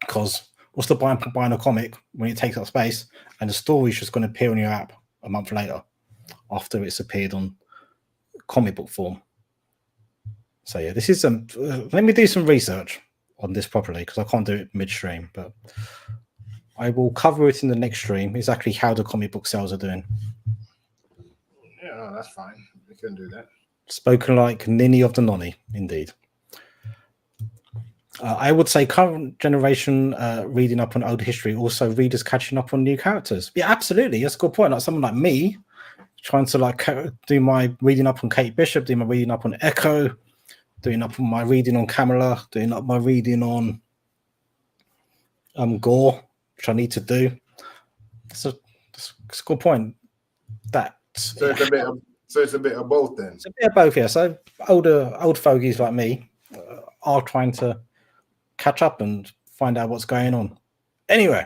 Because what's the point of buying a comic when it takes up space and the story's just going to appear on your app a month later after it's appeared on comic book form? So yeah, this is let me do some research on this properly because I can't do it midstream, but I will cover it in the next stream, exactly how the comic book sales are doing. Yeah, no, that's fine. We can do that. Spoken like Ninny of the Nonny, indeed. I would say current generation reading up on old history, also readers catching up on new characters. Yeah, absolutely. That's a good point. Like someone like me trying to like do my reading up on Kate Bishop, do my reading up on Echo, doing up my reading on Kamala, doing up my reading on Gore, which I need to do. That's a good point. So it's a bit of both then. It's a bit of both, yeah. So old fogies like me are trying to catch up and find out what's going on. Anyway,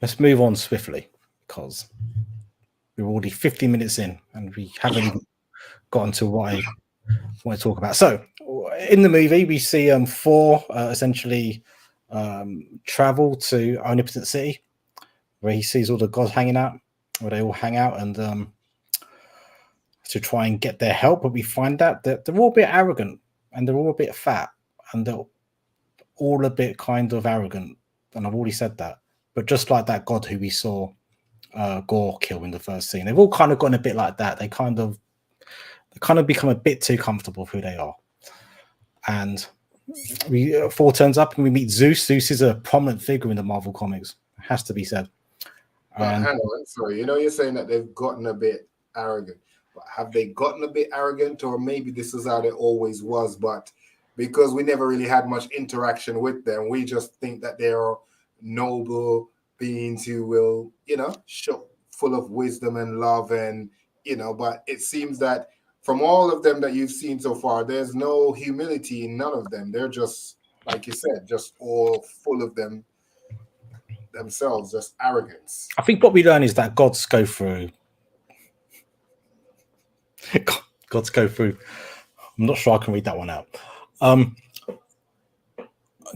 let's move on swiftly because we're already 50 minutes in and we haven't even gotten to what I want to talk about. So in the movie, we see Thor essentially travel to Omnipotent City where he sees all the gods hanging out, where they all hang out and to try and get their help. But we find out that they're all a bit arrogant and they're all a bit fat and they're all a bit kind of arrogant. And I've already said that. But just like that god who we saw Gore kill in the first scene, they've all kind of gotten a bit like that. They kind of become a bit too comfortable with who they are. And Thor turns up and we meet Zeus. Zeus is a prominent figure in the Marvel comics. It has to be said. Hang on, sorry. You're saying that they've gotten a bit arrogant. But have they gotten a bit arrogant, or maybe this is how it always was, but because we never really had much interaction with them, we just think that they are noble beings who will, show full of wisdom and love and, but it seems that from all of them that you've seen so far, there's no humility in none of them. They're just like you said, just all full of themselves, just arrogance. I think what we learn is that gods go through. Gods go through. I'm not sure I can read that one out.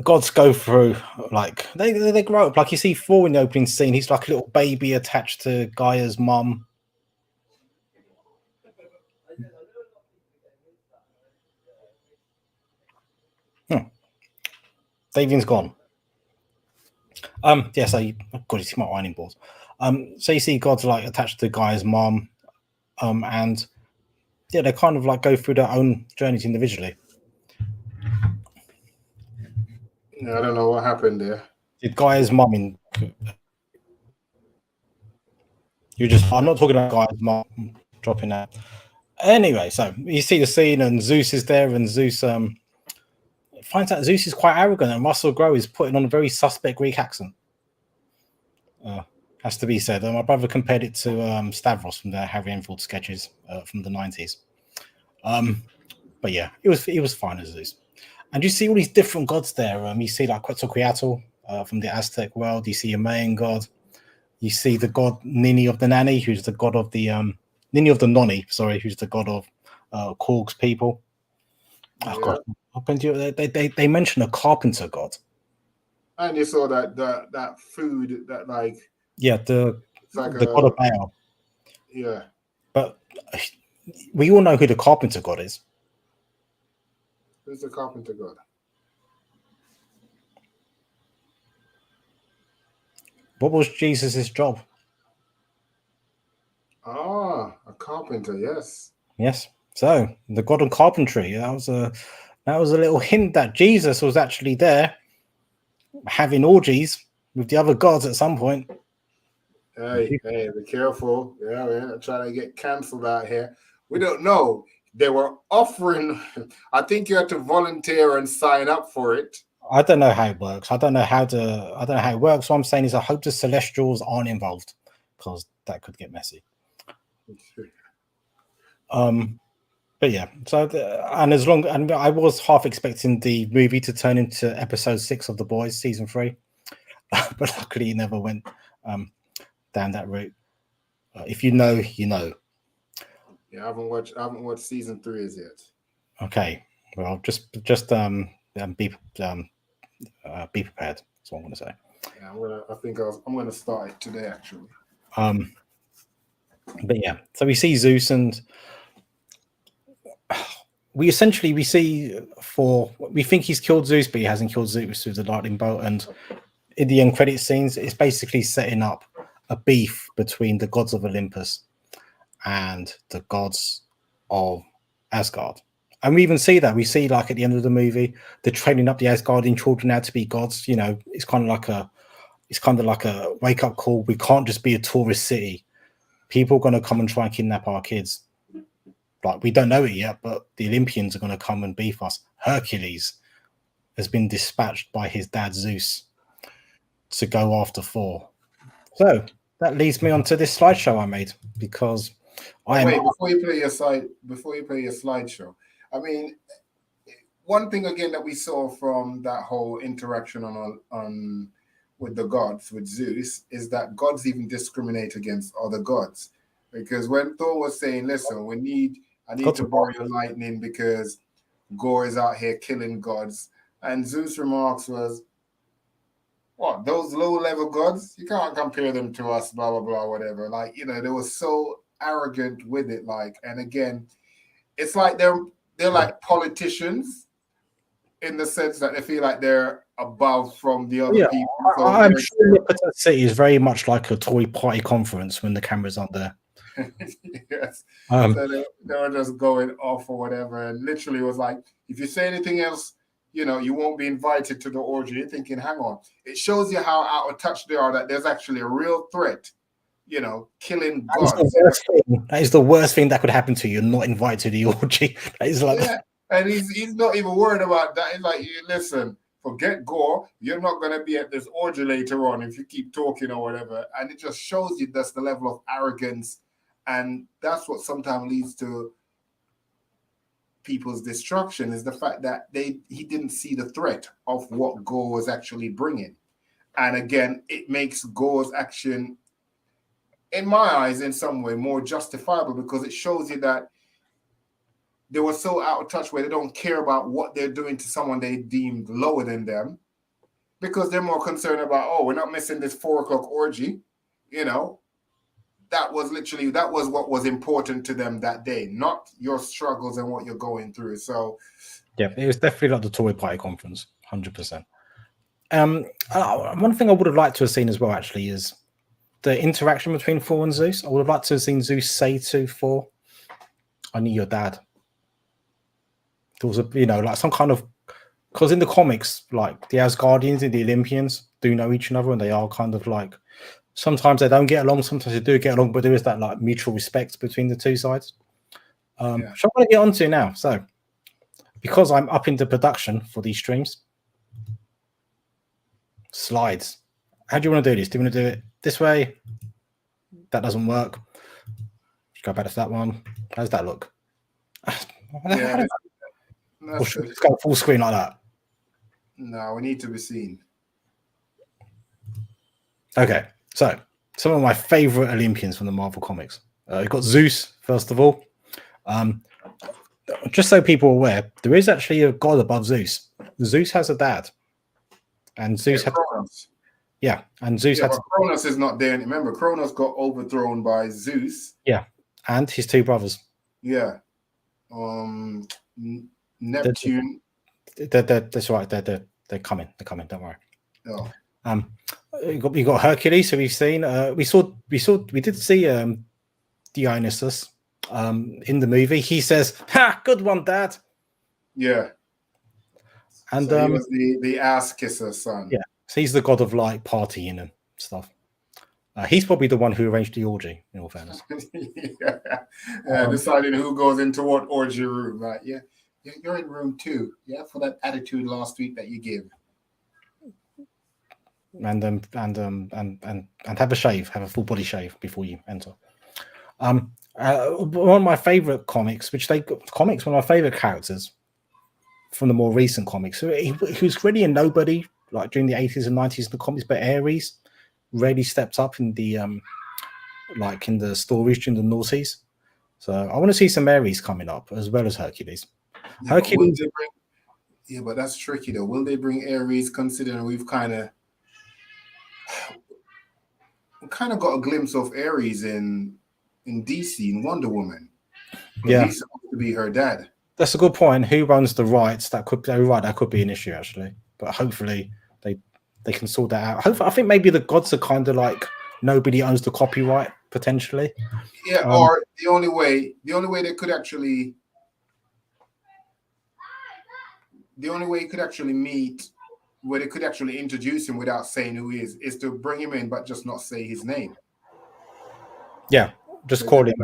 Gods go through, like they grow up. Like you see Thor in the opening scene, he's like a little baby attached to Gaia's mum. Davian's gone. Yeah, so God, you see my ironing board. So you see God's like attached to Gaia's mom, and yeah, they kind of like go through their own journeys individually. Yeah, I don't know what happened there. Did Gaia's mom in? I'm not talking about Gaia's mom dropping that. Anyway, so you see the scene, and Zeus is there, and Zeus finds out Zeus is quite arrogant, and Russell Crowe is putting on a very suspect Greek accent. Has to be said. My brother compared it to Stavros from the Harry Enfield sketches from the 90s. But yeah, it was fine as Zeus. And you see all these different gods there. You see like Quetzalcoatl from the Aztec world. You see a Mayan god. You see the god Nini of the Nani, who's the god of the Nini of the Noni, sorry, who's the god of Korg's people. Yeah. Oh god, they mention a carpenter god. And you saw that food that like the like god of Baal. Yeah, but we all know who the carpenter god is. Who's the carpenter god? What was Jesus's job? Ah, a carpenter. Yes. Yes. So the god of carpentry. That was a little hint that Jesus was actually there, having orgies with the other gods at some point. Hey, be careful. Yeah, we're trying to get cancelled out here. We don't know. They were offering. I think you had to volunteer and sign up for it. I don't know how it works. I don't know how it works. What I'm saying is I hope the Celestials aren't involved, because that could get messy. But yeah, so and I was half expecting the movie to turn into episode 6 of The Boys season 3, but luckily it never went down that route. If you know, you know. Yeah, I haven't watched season 3 as yet. Okay, well, just be prepared. That's what I'm going to say. Yeah, I'm gonna start it today actually. But yeah, so we see Zeus, and we think he's killed Zeus, but he hasn't killed Zeus with the lightning bolt. And in the end credit scenes, it's basically setting up a beef between the gods of Olympus and the gods of Asgard. And we even see that. We see, like, at the end of the movie, they're training up the Asgardian children now to be gods. You know, it's kind of like a wake-up call. We can't just be a tourist city. People are going to come and try and kidnap our kids. Like, we don't know it yet, but the Olympians are going to come and beef us. Hercules has been dispatched by his dad Zeus to go after Thor. So that leads me on to this slideshow I made, because before you play your slideshow, I mean, one thing again that we saw from that whole interaction on with the gods, with Zeus, is that gods even discriminate against other gods. Because when Thor was saying, listen, I need to borrow your lightning because Gore is out here killing gods, and Zeus' remarks was, what, those low-level gods? You can't compare them to us, blah, blah, blah, whatever. Like, you know, they were so arrogant with it. Like, and again, it's like they're like politicians in the sense that they feel like they're above from the other people. So I'm sure Nippon City is very much like a Tory party conference when the cameras aren't there. Yes. So they were just going off or whatever, and literally was like, if you say anything else, you know, you won't be invited to the orgy. You're thinking, hang on. It shows you how out of touch they are, that there's actually a real threat, you know, killing gods. That is the worst thing that could happen to you, not invited to the orgy. That is like, yeah. And he's not even worried about that. He's like, listen, forget Gore. You're not going to be at this orgy later on if you keep talking or whatever. And it just shows you that's the level of arrogance. And that's what sometimes leads to people's destruction is the fact that he didn't see the threat of what Gore was actually bringing. And again, it makes Gore's action, in my eyes, in some way, more justifiable, because it shows you that they were so out of touch where they don't care about what they're doing to someone they deemed lower than them, because they're more concerned about, oh, we're not missing this 4 o'clock orgy. You know, that was what was important to them that day, not your struggles and what you're going through. So, yeah, it was definitely like the Tory Party conference, 100%. One thing I would have liked to have seen as well, actually, is the interaction between Thor and Zeus. I would have liked to have seen Zeus say to Thor, "I need your dad." There was like some kind of, because in the comics, like the Asgardians and the Olympians do know each other, and they are kind of like, sometimes they don't get along, sometimes they do get along, but there is that like mutual respect between the two sides. So I'm going to get onto now. So, because I'm up into production for these streams, slides. How do you want to do this? Do you want to do it this way? That doesn't work. Just go back to that one. How does that look? yeah, or should we just go full screen like that? No, we need to be seen. Okay, so some of my favorite Olympians from the Marvel comics. You've got Zeus, first of all. Just so people are aware, there is actually a god above Zeus. Zeus has a dad. And Zeus had Kronos. Yeah, and Zeus had Kronos is not there. Remember, Kronos got overthrown by Zeus. Yeah, and his 2 brothers. Yeah. Neptune. That's right. They're coming. Don't worry. Oh. You got Hercules. So we've seen. We did see Dionysus in the movie. He says, "Ha, good one, Dad." Yeah. And so he was the ass kisser son. Yeah. So he's the god of like partying and stuff. He's probably the one who arranged the orgy, in all fairness. Deciding who goes into what orgy room, right? Yeah, you're in room 2. Yeah, for that attitude last week that you gave. And have a shave, have a full body shave before you enter. One of my favorite comics, one of my favorite characters from the more recent comics. So he was really a nobody, like during the 80s and 90s in the comics, but Ares really stepped up in the like in the stories during the noughties. So I want to see some Ares coming up as well as Hercules. Yeah, Hercules. But that's tricky though. Will they bring Ares, considering we've kind of got a glimpse of Ares in DC in Wonder Woman? Yeah, he's supposed to be her dad. That's a good point. Who runs the rights? That could be an issue actually, but hopefully they can sort that out. I think maybe the gods are kind of like nobody owns the copyright potentially. Yeah, or the only way they could actually, meet where they could actually introduce him without saying who he is to bring him in, but just not say his name. Yeah, just call him.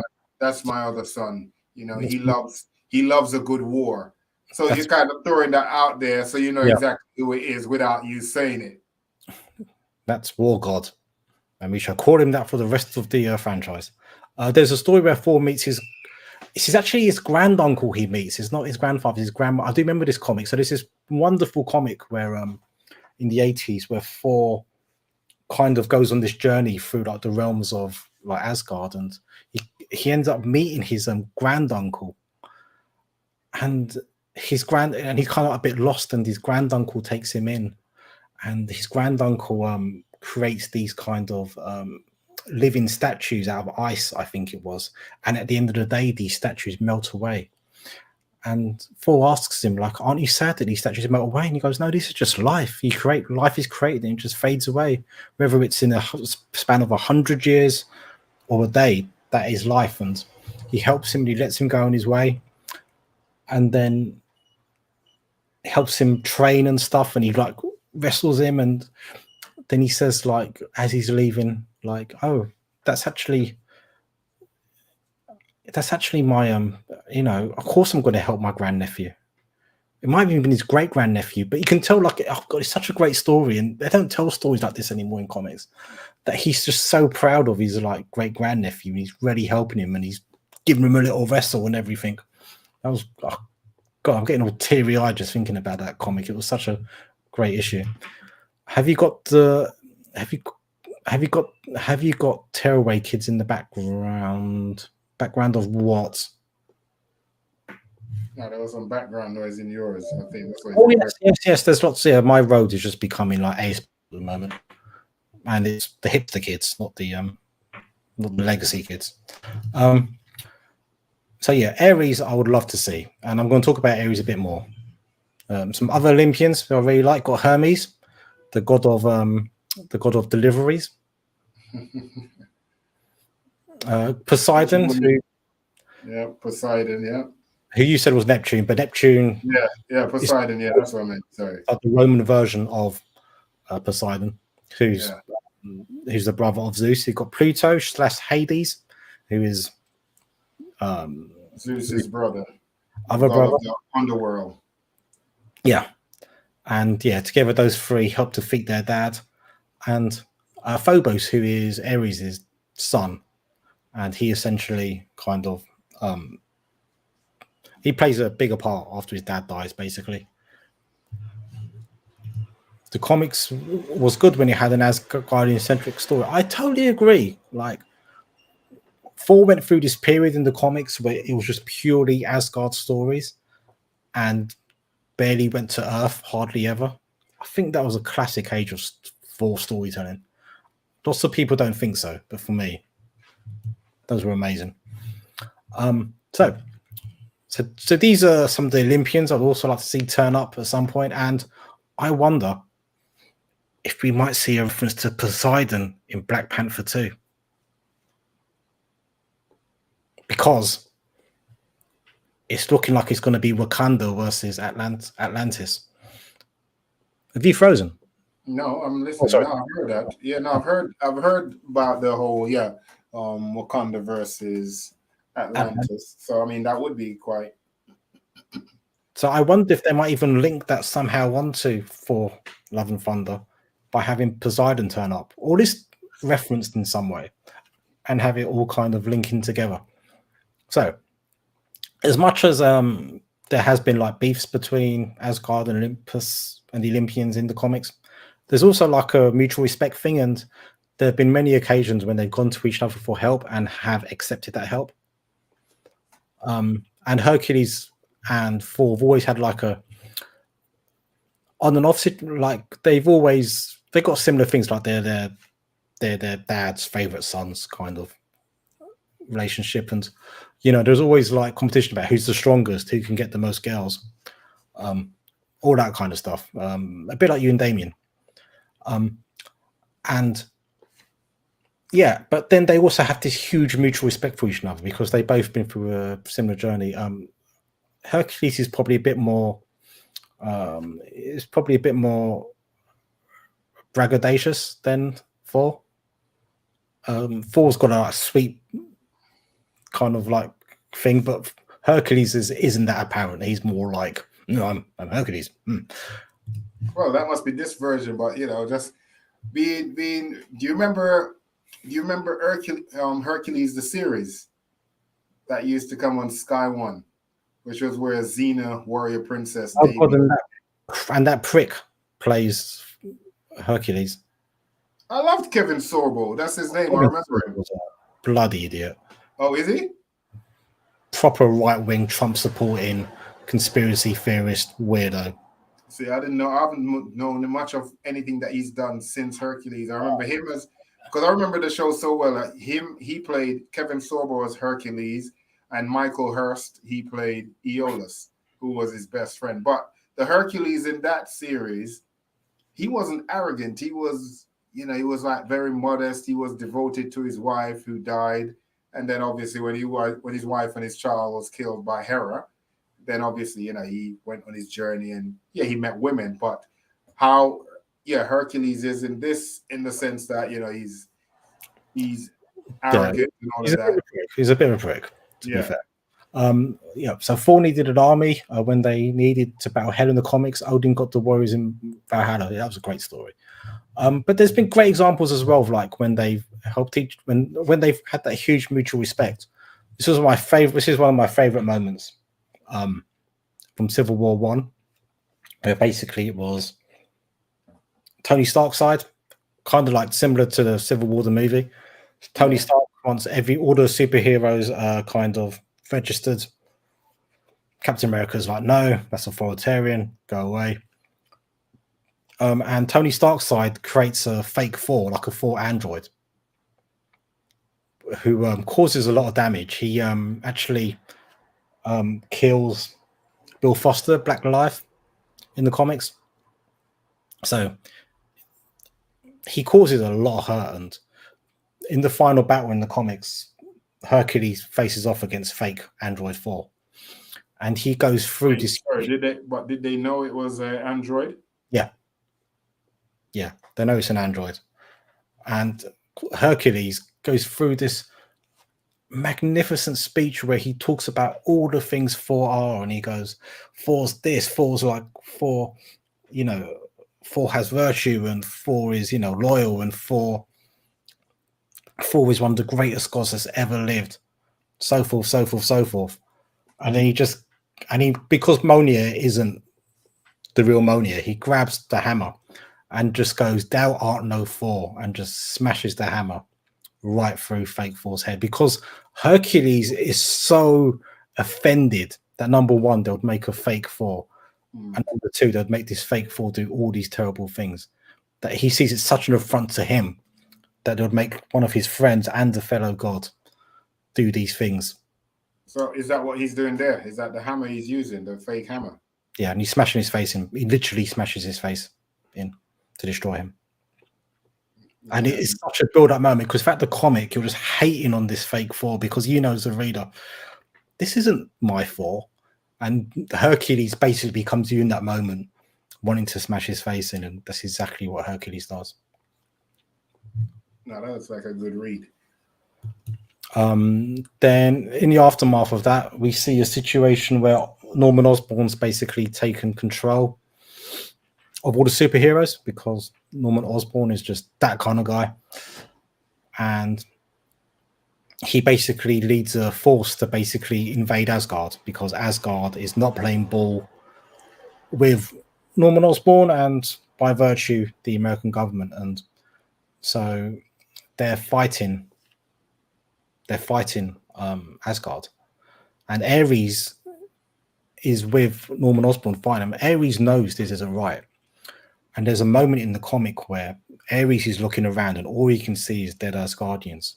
That's my other son. He loves a good war. So you're kind of throwing that out there, so you know exactly who it is without you saying it. That's War God, and we shall call him that for the rest of the franchise. There's a story where Thor meets his actually his granduncle he meets. It's not his grandfather, his grandma. I do remember this comic. So this is wonderful comic where in the 80s where Thor kind of goes on this journey through like the realms of like Asgard, and he ends up meeting his granduncle, and he's kind of a bit lost, and his granduncle takes him in, and his granduncle creates these kind of living statues out of ice, I think it was, and at the end of the day these statues melt away, and Thor asks him like, aren't you sad that these statues melt away? And he goes, no, this is just life. Life is created and it just fades away, whether it's in a span of 100 years or a day. That is life. And he helps him, he lets him go on his way, and then helps him train and stuff, and he like wrestles him, and then he says like as he's leaving, like, oh, that's actually my of course I'm going to help my grandnephew. It might have even been his great grandnephew, but you can tell like, oh god, it's such a great story, and they don't tell stories like this anymore in comics, that he's just so proud of his like great grandnephew, and he's really helping him, and he's giving him a little wrestle and everything. That was God, I'm getting all teary eyed just thinking about that comic. It was such a great issue. Have you got tearaway kids in the background? Background of what? No, there was some background noise in yours. I think that's what. Oh yes. There's lots. Yeah, my road is just becoming like ace at the moment, and it's the hipster kids, not the legacy kids. So yeah, Ares I would love to see, and I'm going to talk about Ares a bit more. Some other Olympians who I really like got Hermes, the god of deliveries. Poseidon, Poseidon, yeah. Who you said was Neptune, but Neptune. Yeah, Poseidon. Yeah, that's what I meant. Sorry. The Roman version of Poseidon, who's the brother of Zeus. You've got Pluto / Hades, who is Zeus's brother. Other brother. Of the underworld. Yeah. And yeah, together those three help defeat their dad. And Phobos, who is Ares' son. And he essentially kind of he plays a bigger part after his dad dies, basically. The comics was good when it had an Asgardian-centric story. I totally agree. Like, Thor went through this period in the comics where it was just purely Asgard stories and barely went to Earth, hardly ever. I think that was a classic age of Thor storytelling. Lots of people don't think so, but for me, those were amazing. So these are some of the Olympians I'd also like to see turn up at some point, and I wonder if we might see a reference to Poseidon in Black Panther 2. Because it's looking like it's going to be Wakanda versus Atlantis. Have you frozen? No, I'm listening. No, I've heard that. Yeah, no, I've heard about the whole Wakanda versus Atlantis. So I mean that would be quite. So I wonder if they might even link that somehow onto Thor Love and Thunder by having Poseidon turn up, or at least referenced in some way, and have it all kind of linking together. So, as much as there has been like beefs between Asgard and Olympus and the Olympians in the comics, there's also like a mutual respect thing, and there have been many occasions when they've gone to each other for help and have accepted that help. And Hercules and Thor have always had like a on and off, like they've got similar things, like they're their dad's favorite sons kind of relationship, and there's always like competition about who's the strongest, who can get the most girls, all that kind of stuff, a bit like you and Damien, and yeah, but then they also have this huge mutual respect for each other because they've both been through a similar journey. Hercules is probably a bit more braggadocious than Thor. Thor's got a sweet kind of like thing, but Hercules isn't that apparent. He's more like, I'm Hercules. Well, that must be this version, but just being. Do you remember Hercules the series that used to come on Sky One, which was where Xena, warrior princess, and that prick plays Hercules. I loved Kevin Sorbo. That's his name. I remember him. Bloody idiot. Oh, is he? Proper right-wing, Trump-supporting, conspiracy theorist weirdo. See, I didn't know. I haven't known much of anything that he's done since Hercules. I remember him because I remember the show so well. Like he played Kevin Sorbo as Hercules, and Michael Hurst, he played Aeolus, who was his best friend. But the Hercules in that series, he wasn't arrogant. He was, he was like very modest. He was devoted to his wife who died. And then obviously when his wife and his child was killed by Hera, then obviously, he went on his journey and he met women. But how, Hercules is in the sense that, he's arrogant and all of that. He's a bit of a prick, to be fair. So Thor needed an army when they needed to battle hell in the comics. Odin got the warriors in Valhalla. That was a great story. But there's been great examples as well of like when they've helped when they've had that huge mutual respect. This is one of my favorite moments from Civil War One, where basically it was Tony Stark's side, kind of like similar to the Civil War the movie. Tony Stark wants all the superheroes are kind of registered. Captain America's like, no, that's authoritarian, go away. And Tony Stark's side creates a fake Thor, like a Thor android, who causes a lot of damage. He actually kills Bill Foster, Black Goliath, in the comics. So he causes a lot of hurt. And in the final battle in the comics, Hercules faces off against fake android Thor. And he goes through this. Sorry, did they know it was an android? Yeah. Yeah, they know it's an android. And Hercules goes through this magnificent speech where he talks about all the things Thor are, and he goes, Thor's this, Thor's like Thor, Thor has virtue, and Thor is, loyal, and Thor is one of the greatest gods that's ever lived. So forth, so forth, so forth. And then because Mjolnir isn't the real Mjolnir, he grabs the hammer and just goes, "Thou art no Thor," and just smashes the hammer right through fake Thor's head. Because Hercules is so offended that, number one, they would make a fake Thor, and number two, they'd make this fake Thor do all these terrible things, that he sees it such an affront to him that they would make one of his friends and a fellow god do these things. So is that what he's doing there? Is that the hammer he's using, the fake hammer? Yeah, and he's smashing his face in. He literally smashes his face in to destroy him. And it is such a build-up moment, because in fact the comic, you're just hating on this fake Thor, because as a reader, this isn't my Thor. And Hercules basically becomes you in that moment, wanting to smash his face in, and that's exactly what Hercules does. No, that's like a good read. Then in the aftermath of that, we see a situation where Norman Osborn's basically taken control of all the superheroes, because Norman Osborn is just that kind of guy. And he basically leads a force to basically invade Asgard, because Asgard is not playing ball with Norman Osborn and, by virtue, the American government. And so they're fighting Asgard. And Ares is with Norman Osborn fighting him. Ares knows this is a riot. And there's a moment in the comic where Ares is looking around and all he can see is dead Asgardians.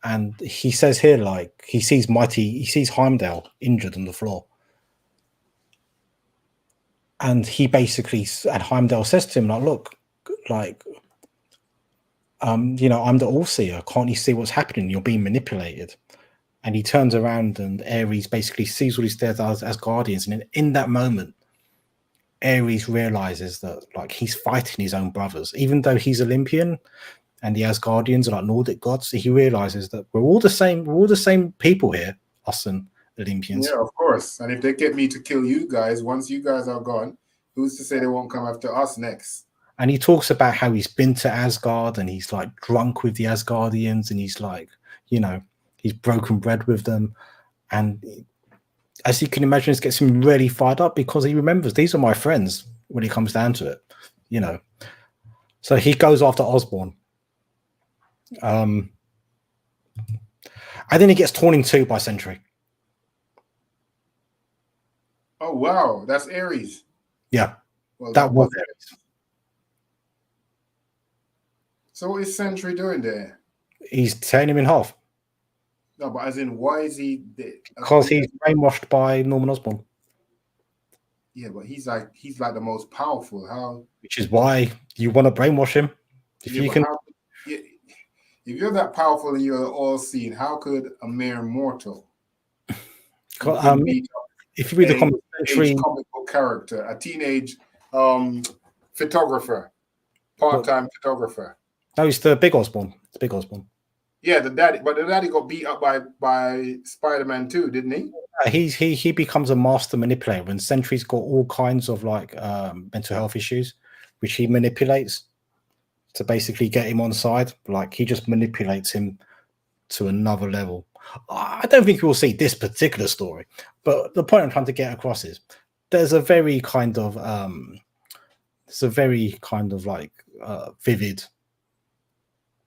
And he says here, like, he sees Heimdall injured on the floor. And Heimdall says to him, like, look, like, I'm the all-seer. Can't you see what's happening? You're being manipulated. And he turns around and Ares basically sees what he's dead as Guardians. And in that moment, Ares realizes that, like, he's fighting his own brothers. Even though he's Olympian and the Asgardians are like Nordic gods, he realizes that we're all the same people here, us and Olympians. Yeah, of course. And if they get me to kill you guys, once you guys are gone, who's to say they won't come after us next? And he talks about how he's been to Asgard and he's like drunk with the Asgardians, and he's like, he's broken bread with them. And as you can imagine, this gets him really fired up, because he remembers these are my friends when it comes down to it, So he goes after Osborn. And then he gets torn in two by Sentry. Oh, wow. That's Ares. Yeah. Well, that was Ares. So what is Sentry doing there? He's tearing him in half. No, but as in, why is he? Because he's brainwashed by Norman Osborn. Yeah, but he's like the most powerful. How? Which is why you want to brainwash him. If you're that powerful and you're all seen, how could a mere mortal? If you read the comic book character, a teenage photographer, part-time photographer. No, it's the big Osborn. It's big Osborn. Yeah, the daddy got beat up by Spider-Man too, didn't he? He becomes a master manipulator, and Sentry's got all kinds of like mental health issues, which he manipulates to basically get him on side. Like, he just manipulates him to another level. I don't think we'll see this particular story, but the point I'm trying to get across is there's a very kind of like vivid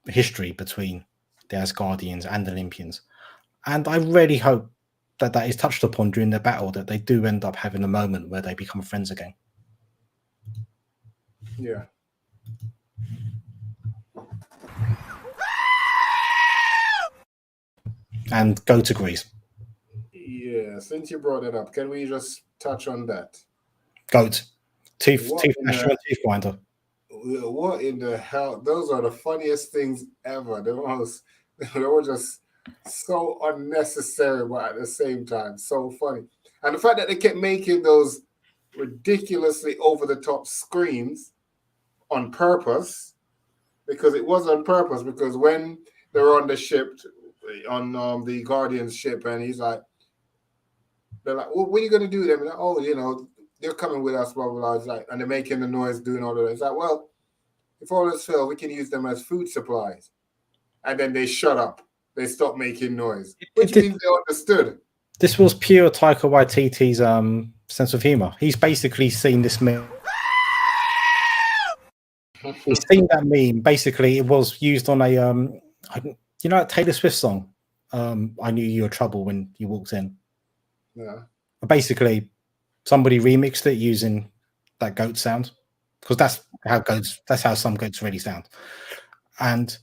history between the Asgardians and the Olympians, and I really hope that is touched upon during the battle, that they do end up having a moment where they become friends again. Yeah. And go to Greece. Yeah, since you brought it up, can we just touch on that? Goat. Teeth grinder. What in the hell? Those are the funniest things ever. They were just so unnecessary, but at the same time, so funny. And the fact that they kept making those ridiculously over-the-top screams on purpose, because it was on purpose, because when they were on the ship, on the Guardian's ship, and they're like, well, what are you going to do then? Like, oh, they're coming with us, blah, blah, blah. It's like, and they're making the noise, doing all of that. It's like, well, if all is failed, we can use them as food supplies. And then they shut up. They stopped making noise, which means they understood. This was pure Taika Waititi's sense of humor. He's basically seen this meme. He's seen that meme. Basically, it was used on a that Taylor Swift song. I knew you were trouble when you walked in. Yeah. Basically, somebody remixed it using that goat sound, because that's how some goats really sound, and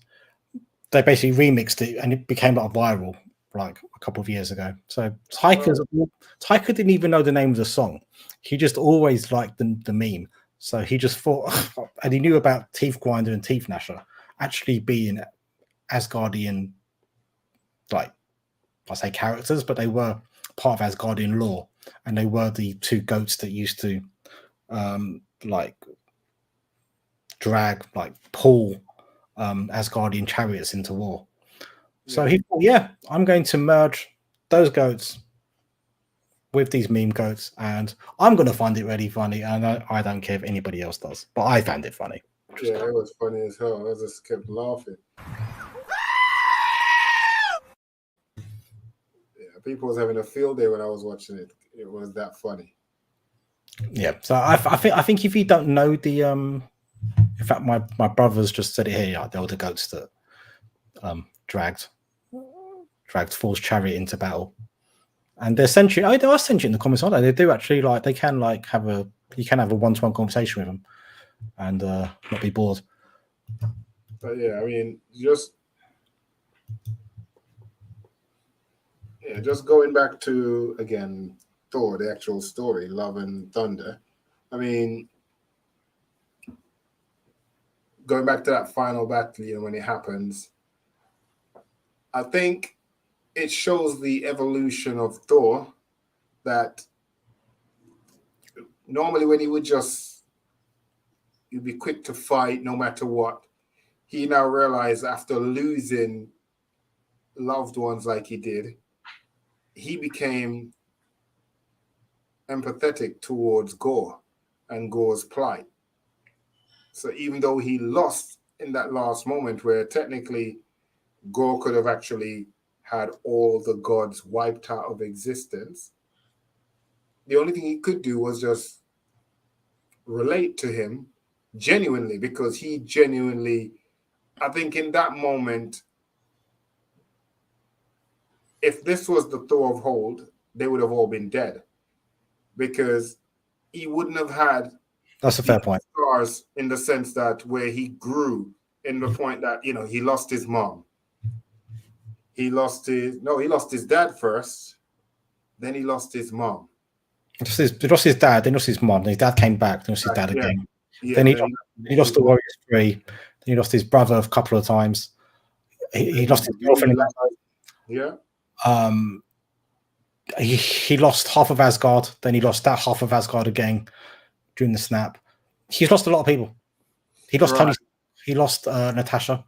they basically remixed it, and it became like viral like a couple of years ago. So Taika didn't even know the name of the song. He just always liked the meme. So he just thought, and he knew about Teeth Grinder and Teeth Gnasher actually being Asgardian, like I say characters, but they were part of Asgardian lore, and they were the two goats that used to pull Asgardian chariots into war. So he thought, I'm going to merge those goats with these meme goats, and I'm going to find it really funny, and I don't care if anybody else does, but I found it funny. Yeah, it was funny as hell. I just kept laughing. Yeah, people was having a field day when I was watching it. It was that funny. Yeah, so I think if you don't know the in fact, my brothers just said it here. They were the goats that dragged Thor's chariot into battle, and they're sentient. Oh, they are sentient in the comments, aren't they? They do actually you can have a one-to-one conversation with them and not be bored. But yeah, I mean, just going back to again Thor, the actual story, Love and Thunder. I mean, going back to that final battle, when it happens, I think it shows the evolution of Thor, that normally when he would you'd be quick to fight no matter what. He now realized after losing loved ones like he did, he became empathetic towards Gore and Gore's plight. So even though he lost in that last moment where technically Gore could have actually had all the gods wiped out of existence, the only thing he could do was just relate to him genuinely, because he genuinely, I think in that moment, if this was the Thor of old, they would have all been dead, because he wouldn't have had That's a fair point. Scars in the sense that where he grew, in the point that he lost his mom. He lost his dad first, then he lost his mom. He lost his dad, then he lost his mom, then his dad came back, then he lost his dad again. Yeah, then he lost the Warriors 3, then he lost his brother a couple of times. He lost his girlfriend. Yeah. He lost half of Asgard, then he lost that half of Asgard again during the snap. He's lost a lot of people. He lost Tony. He lost Natasha.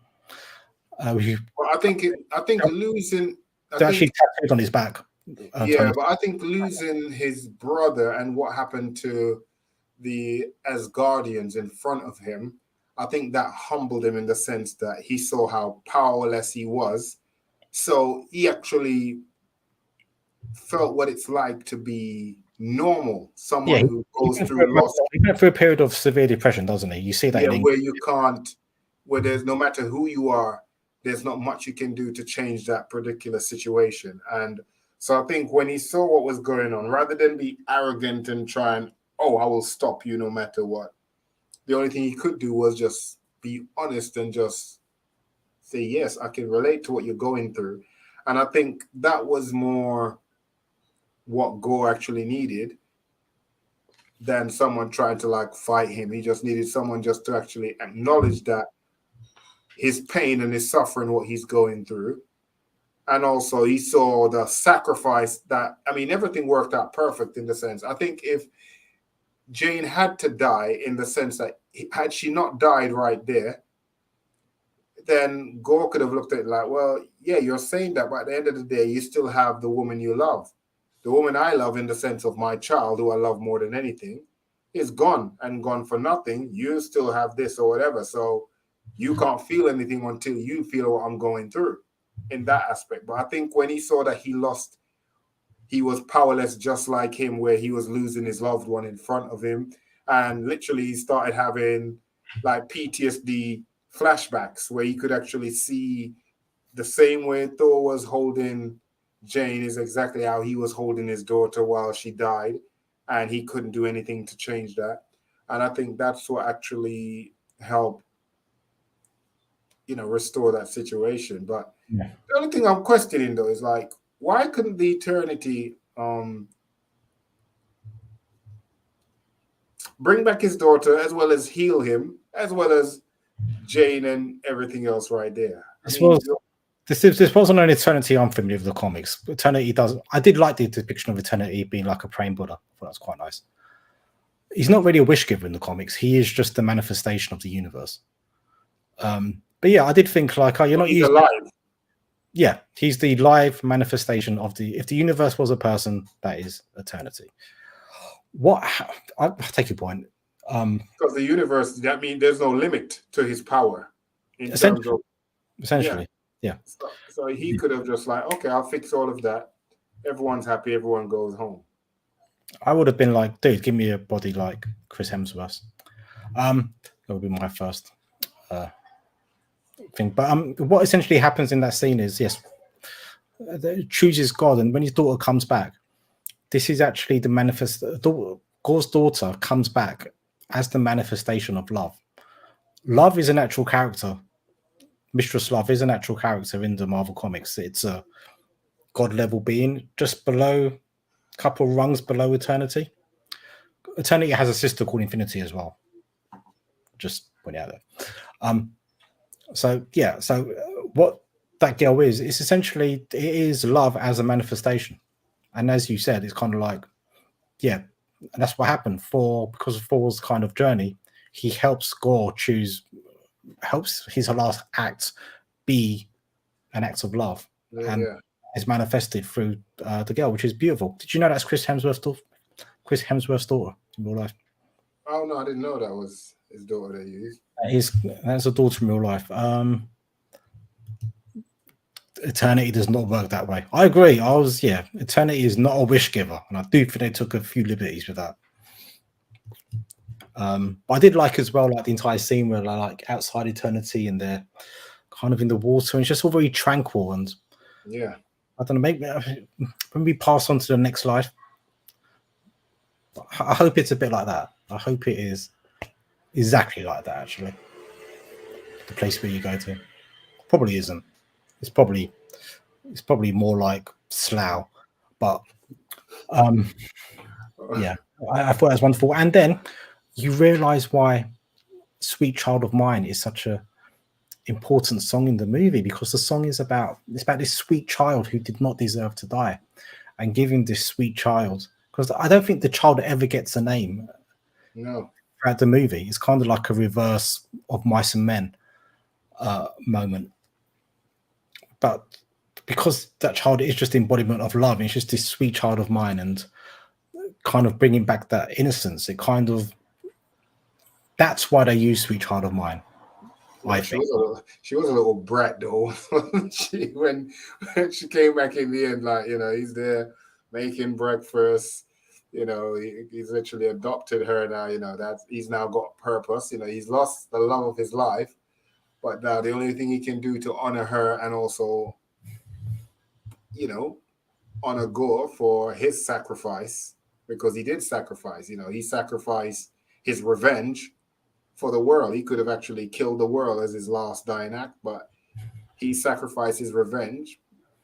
I think losing. Actually tattooed on his back. But I think losing his brother and what happened to the Asgardians in front of him, I think that humbled him in the sense that he saw how powerless he was, So he actually felt what it's like to be normal, someone who goes through loss. He went through a period of severe depression, doesn't he? You see that Yeah, in where you can't, where there's no matter who you are, there's not much you can do to change that particular situation. And so I think when he saw what was going on, rather than be arrogant and try and, oh, I will stop you no matter what, the only thing he could do was just be honest and just say, yes, I can relate to what you're going through. And I think that was more what Gore actually needed than someone trying to like fight him. He just needed someone just to actually acknowledge that his pain and his suffering, what he's going through. And also he saw the sacrifice that, I mean, everything worked out perfect in the sense. I think if Jane had to die, in the sense that had she not died right there, then Gore could have looked at it like, well, yeah, you're saying that, but at the end of the day, you still have the woman you love. The woman I love, in the sense of my child, who I love more than anything, is gone and gone for nothing. You still have this or whatever. So you can't feel anything until you feel what I'm going through in that aspect. But I think when he saw that he lost, he was powerless, just like him, where he was losing his loved one in front of him. And literally he started having like PTSD flashbacks where he could actually see the same way Thor was holding Jane is exactly how he was holding his daughter while she died, and he couldn't do anything to change that. And I think that's what actually helped, restore that situation. But the only thing I'm questioning though is like, why couldn't the Eternity bring back his daughter as well as heal him, as well as Jane and everything else right there? This wasn't an Eternity I'm familiar with the comics. Eternity I did like the depiction of Eternity being like a praying Buddha. I thought that was quite nice. He's not really a wish giver in the comics. He is just the manifestation of the universe. But yeah, I did think like, you're not using alive. Yeah, he's the live manifestation of if the universe was a person, that is Eternity. I take your point. Because the universe, that means there's no limit to his power in terms of essentially. Yeah. So he could have just like, okay, I'll fix all of that. Everyone's happy. Everyone goes home. I would have been like, dude, give me a body like Chris Hemsworth. That would be my first thing. But what essentially happens in that scene is, yes, chooses God, and when his daughter comes back, this is actually the Gore's daughter comes back as the manifestation of love. Love is a natural character. Mistress Love is a natural character in the Marvel comics. It's a God level being, just below, a couple of rungs below Eternity. Eternity has a sister called Infinity as well. Just put it out there. So what that girl is, it's essentially, it is love as a manifestation. And as you said, it's kind of like, yeah, and that's what happened because of Thor's kind of journey. He helps Gore helps his last act be an act of love, and is manifested through the girl, which is beautiful. Did you know that's Chris Hemsworth's daughter in real life? Oh no, I didn't know that was his daughter they used. That's a daughter in real life. Eternity does not work that way. I agree. Eternity is not a wish giver, and I do think they took a few liberties with that. But I did like as well, like the entire scene where they're like outside Eternity and they're kind of in the water, and it's just all very tranquil. And yeah, I don't know, maybe when we pass on to the next life, I hope it's a bit like that. I hope it is exactly like that. Actually, the place where you go to probably isn't. It's probably more like Slough, but yeah, I thought that was wonderful. And then you realize why Sweet Child of Mine is such a important song in the movie, because the song is about this sweet child who did not deserve to die, and giving this sweet child, because I don't think the child ever gets a name. No. Throughout the movie, it's kind of like a reverse of Mice and Men moment. But because that child is just embodiment of love, and it's just this sweet child of mine, and kind of bringing back that innocence, that's why they use Sweet Child of Mine. I She think. was a little brat though. When she came back in the end, like he's there making breakfast. He's literally adopted her now. That he's now got purpose. He's lost the love of his life, but now the only thing he can do to honor her and also, honor Gore for his sacrifice, because he did sacrifice. He sacrificed his revenge for the world. He could have actually killed the world as his last dying act, but he sacrificed his revenge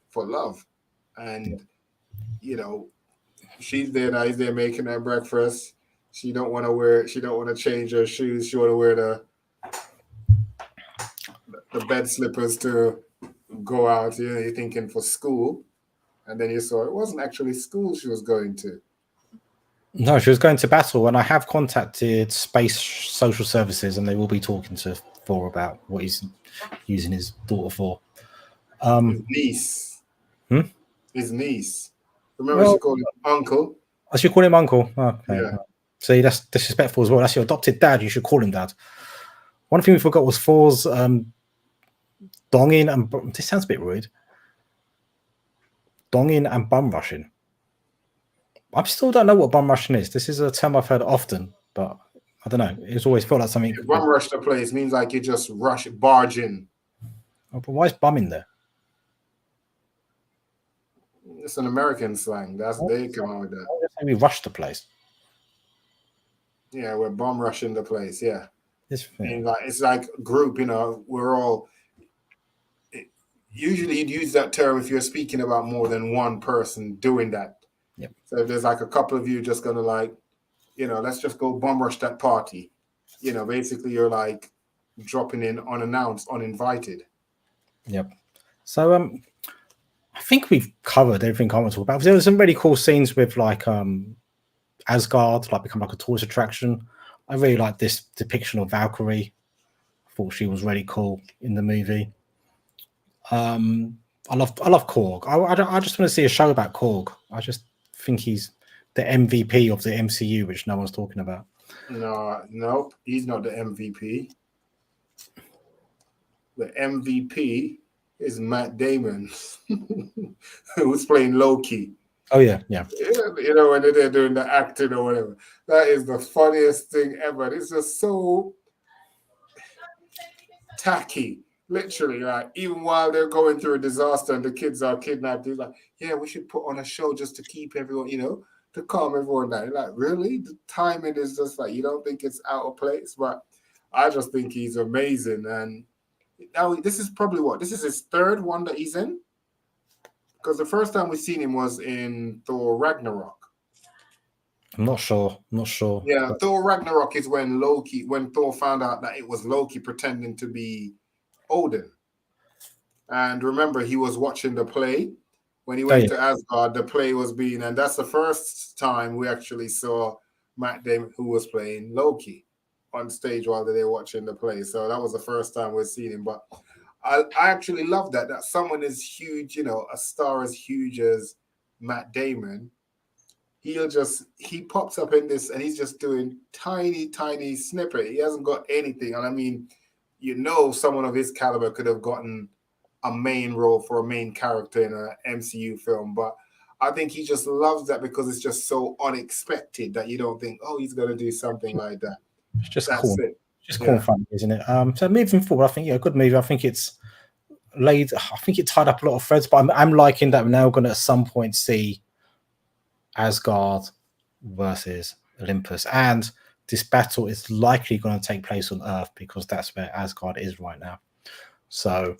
for love. And she's there now. He's there making her breakfast. She don't want to change her shoes. She want to wear the bed slippers to go out. You're thinking for school, and then you saw it wasn't actually school she was going to. No, she was going to battle, and I have contacted Space Social Services, and they will be talking to Thor about what he's using his daughter for. His niece. Hmm? His niece. Remember, she called him uncle. I should call him uncle. Okay. Yeah. See, that's disrespectful as well. That's your adopted dad. You should call him dad. One thing we forgot was Thor's donging, and this sounds a bit rude. Donging and bum rushing. I still don't know what bum rushing is. This is a term I've heard often, but I don't know. It's always felt like something. Bum rush the place means like you just barge in. Oh, but why is bum in there? It's an American slang. They come out with that. We rush the place. Yeah, we're bum rushing the place. Yeah. Yeah. It's like group. We're all. Usually, you'd use that term if you're speaking about more than one person doing that. Yep. So if there's like a couple of you just gonna let's just go bum rush that party. Basically you're like dropping in unannounced, uninvited. Yep. So I think we've covered everything I want to talk about. There were some really cool scenes with like Asgard, like become like a tourist attraction. I really like this depiction of Valkyrie. I thought she was really cool in the movie. I love Korg. I just want to see a show about Korg. I just think he's the MVP of the MCU, which no one's talking about. No, he's not the MVP. The MVP is Matt Damon, who's playing Loki. Oh yeah. When they're doing the acting or whatever. That is the funniest thing ever. It's just so tacky. Literally, like even while they're going through a disaster and the kids are kidnapped, he's like, "Yeah, we should put on a show just to keep everyone, to calm everyone down." Like, really, the timing is just like you don't think it's out of place, but I just think he's amazing. And now this is probably this is his third one that he's in, because the first time we seen him was in Thor Ragnarok. I'm not sure. Yeah, Thor Ragnarok is when Thor found out that it was Loki pretending to be Odin. And remember, he was watching the play when he went to Asgard. The play was and that's the first time we actually saw Matt Damon, who was playing Loki, on stage while they were watching the play. So that was the first time we've seen him. But I actually love that someone as huge, a star as huge as Matt Damon, he pops up in this and he's just doing tiny snippet. He hasn't got anything. And I mean, someone of his caliber could have gotten a main role for a main character in an MCU film, but I think he just loves that because it's just so unexpected that you don't think, oh, he's going to do something like that. It's just cool. It's just cool and fun, isn't it? So moving forward, I think a good movie. I think it tied up a lot of threads, but I'm liking that we're now going to at some point see Asgard versus Olympus, and this battle is likely going to take place on Earth because that's where Asgard is right now. So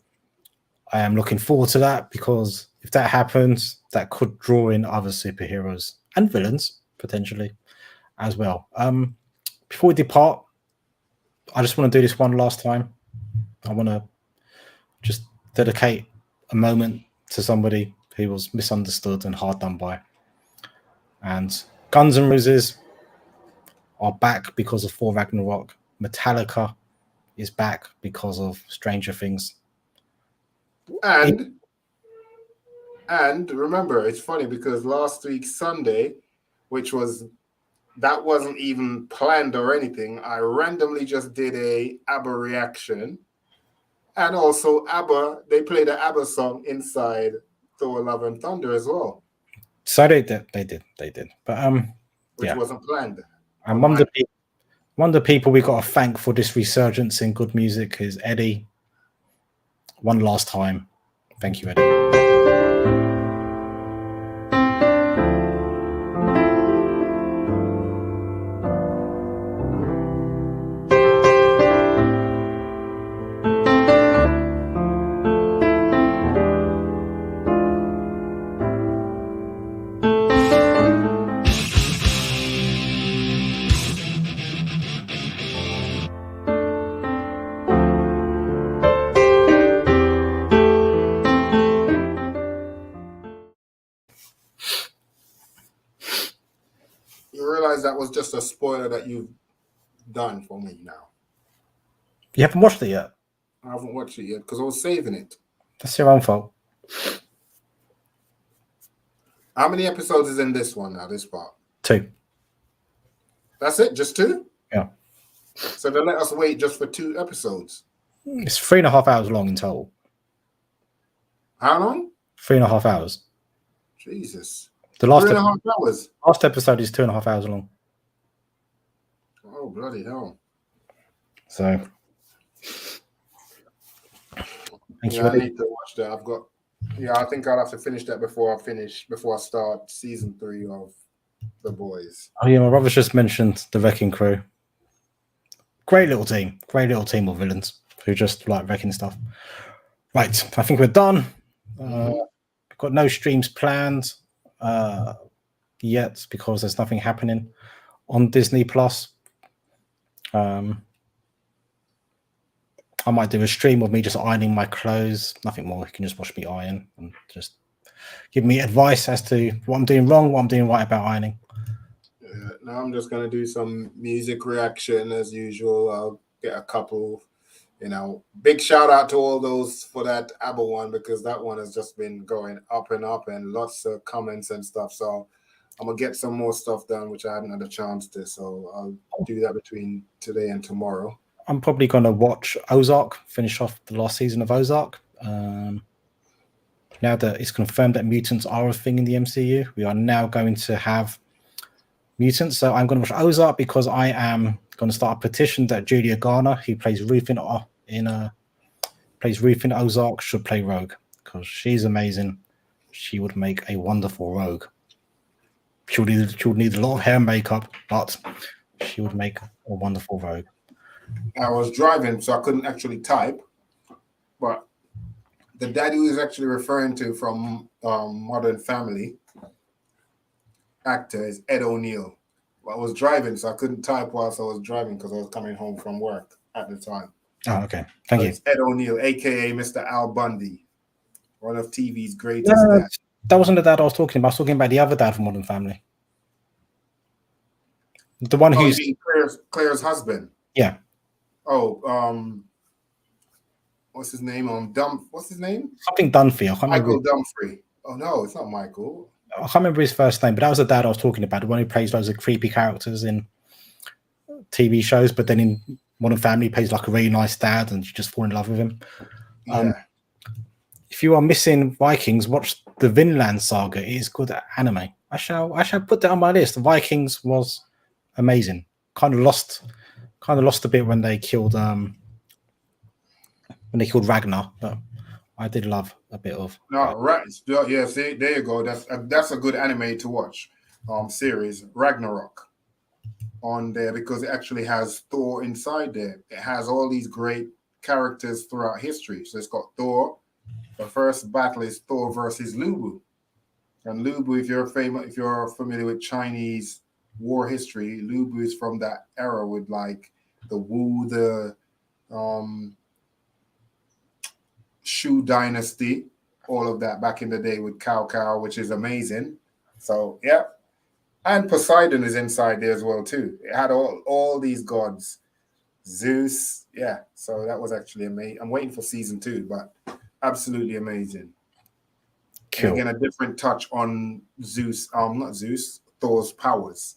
I am looking forward to that, because if that happens, that could draw in other superheroes and villains potentially as well. Before we depart, I just want to do this one last time. I want to just dedicate a moment to somebody who was misunderstood and hard done by. And Guns N' Roses are back because of Thor Ragnarok. Metallica is back because of Stranger Things. And remember, it's funny because last week Sunday, that wasn't even planned or anything, I randomly just did a ABBA reaction And also ABBA, they played the ABBA song inside Thor Love and Thunder as well. So they did. But which wasn't planned. And one of the people we got to thank for this resurgence in good music is Eddie. One last time. Thank you, Eddie. That was just a spoiler that you've done for me now. You haven't watched it yet? I haven't watched it yet because I was saving it. That's your own fault. How many episodes is in this one now, this part? 2. That's it? Just 2? Yeah. So they let us wait just for 2 episodes? It's 3.5 hours long in total. How long? 3.5 hours. Jesus. The last 3.5 hours? Last episode is 2.5 hours long. Oh, bloody hell. So, I need to watch that. I think I'll have to finish that before I start season 3 of The Boys. Oh yeah, my brother's just mentioned the Wrecking Crew. Great little team of villains who just like wrecking stuff. Right, I think we're done. We've got no streams planned yet because there's nothing happening on Disney Plus. I might do a stream of me just ironing my clothes. Nothing more. You can just watch me iron and just give me advice as to what I'm doing wrong, what I'm doing right about ironing. Now I'm just going to do some music reaction as usual. I'll get a couple, big shout out to all those for that ABBA one, because that one has just been going up and up and lots of comments and stuff. So I'm going to get some more stuff done, which I hadn't had a chance to. So I'll do that between today and tomorrow. I'm probably going to watch Ozark, finish off the last season of Ozark. Now that it's confirmed that mutants are a thing in the MCU, we are now going to have mutants. So I'm going to watch Ozark because I am going to start a petition that Julia Garner, who plays Ruth in Ozark, should play Rogue, because she's amazing. She would make a wonderful Rogue. She would need a lot of hair and makeup, but she would make a wonderful Rogue. I was driving, so I couldn't actually type, but the dad who is actually referring to from Modern Family actor is Ed O'Neill. I was driving, so I couldn't type whilst I was driving because I was coming home from work at the time. Oh, okay. Thank you. It's Ed O'Neill, a.k.a. Mr. Al Bundy, one of TV's greatest dads. That wasn't the dad I was talking about. I was talking about the other dad from Modern Family. The one who's... Claire's husband? Yeah. Oh, what's his name? What's his name? Something Dunphy. Michael Dunphy. Oh, no, it's not Michael. I can't remember his first name, but that was the dad I was talking about, the one who plays loads of creepy characters in TV shows, but then in Modern Family plays like a really nice dad and you just fall in love with him. Yeah. If you are missing Vikings, watch the Vinland Saga. It is good anime. I shall put that on my list. The Vikings was amazing. Kind of lost a bit when they killed Ragnar, but I did love a bit of. No, right. Yeah, see, there you go. That's a good anime to watch. Series Ragnarok on there, because it actually has Thor inside there. It has all these great characters throughout history. So it's got Thor. The first battle is Thor versus Lubu. And Lubu, if you're familiar with Chinese war history, Lubu is from that era with like the Wu, the Shu dynasty, all of that back in the day with Cao, which is amazing. So yeah, and Poseidon is inside there as well too. It had all these gods, Zeus. Yeah, so that was actually amazing. I'm waiting for season 2, but absolutely amazing. Cool. Again, a different touch on Zeus. Not Zeus, Thor's powers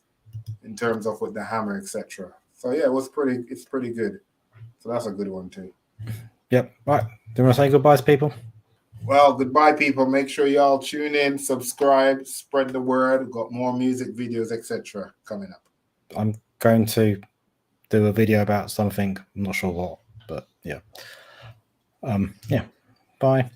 in terms of with the hammer, etc. So yeah, it's pretty good. So that's a good one too. Yep. Right. Do you want to say goodbyes, people? Well, goodbye, people. Make sure y'all tune in, subscribe, spread the word. We've got more music videos, etc. coming up. I'm going to do a video about something. I'm not sure what, but yeah. Yeah. Bye.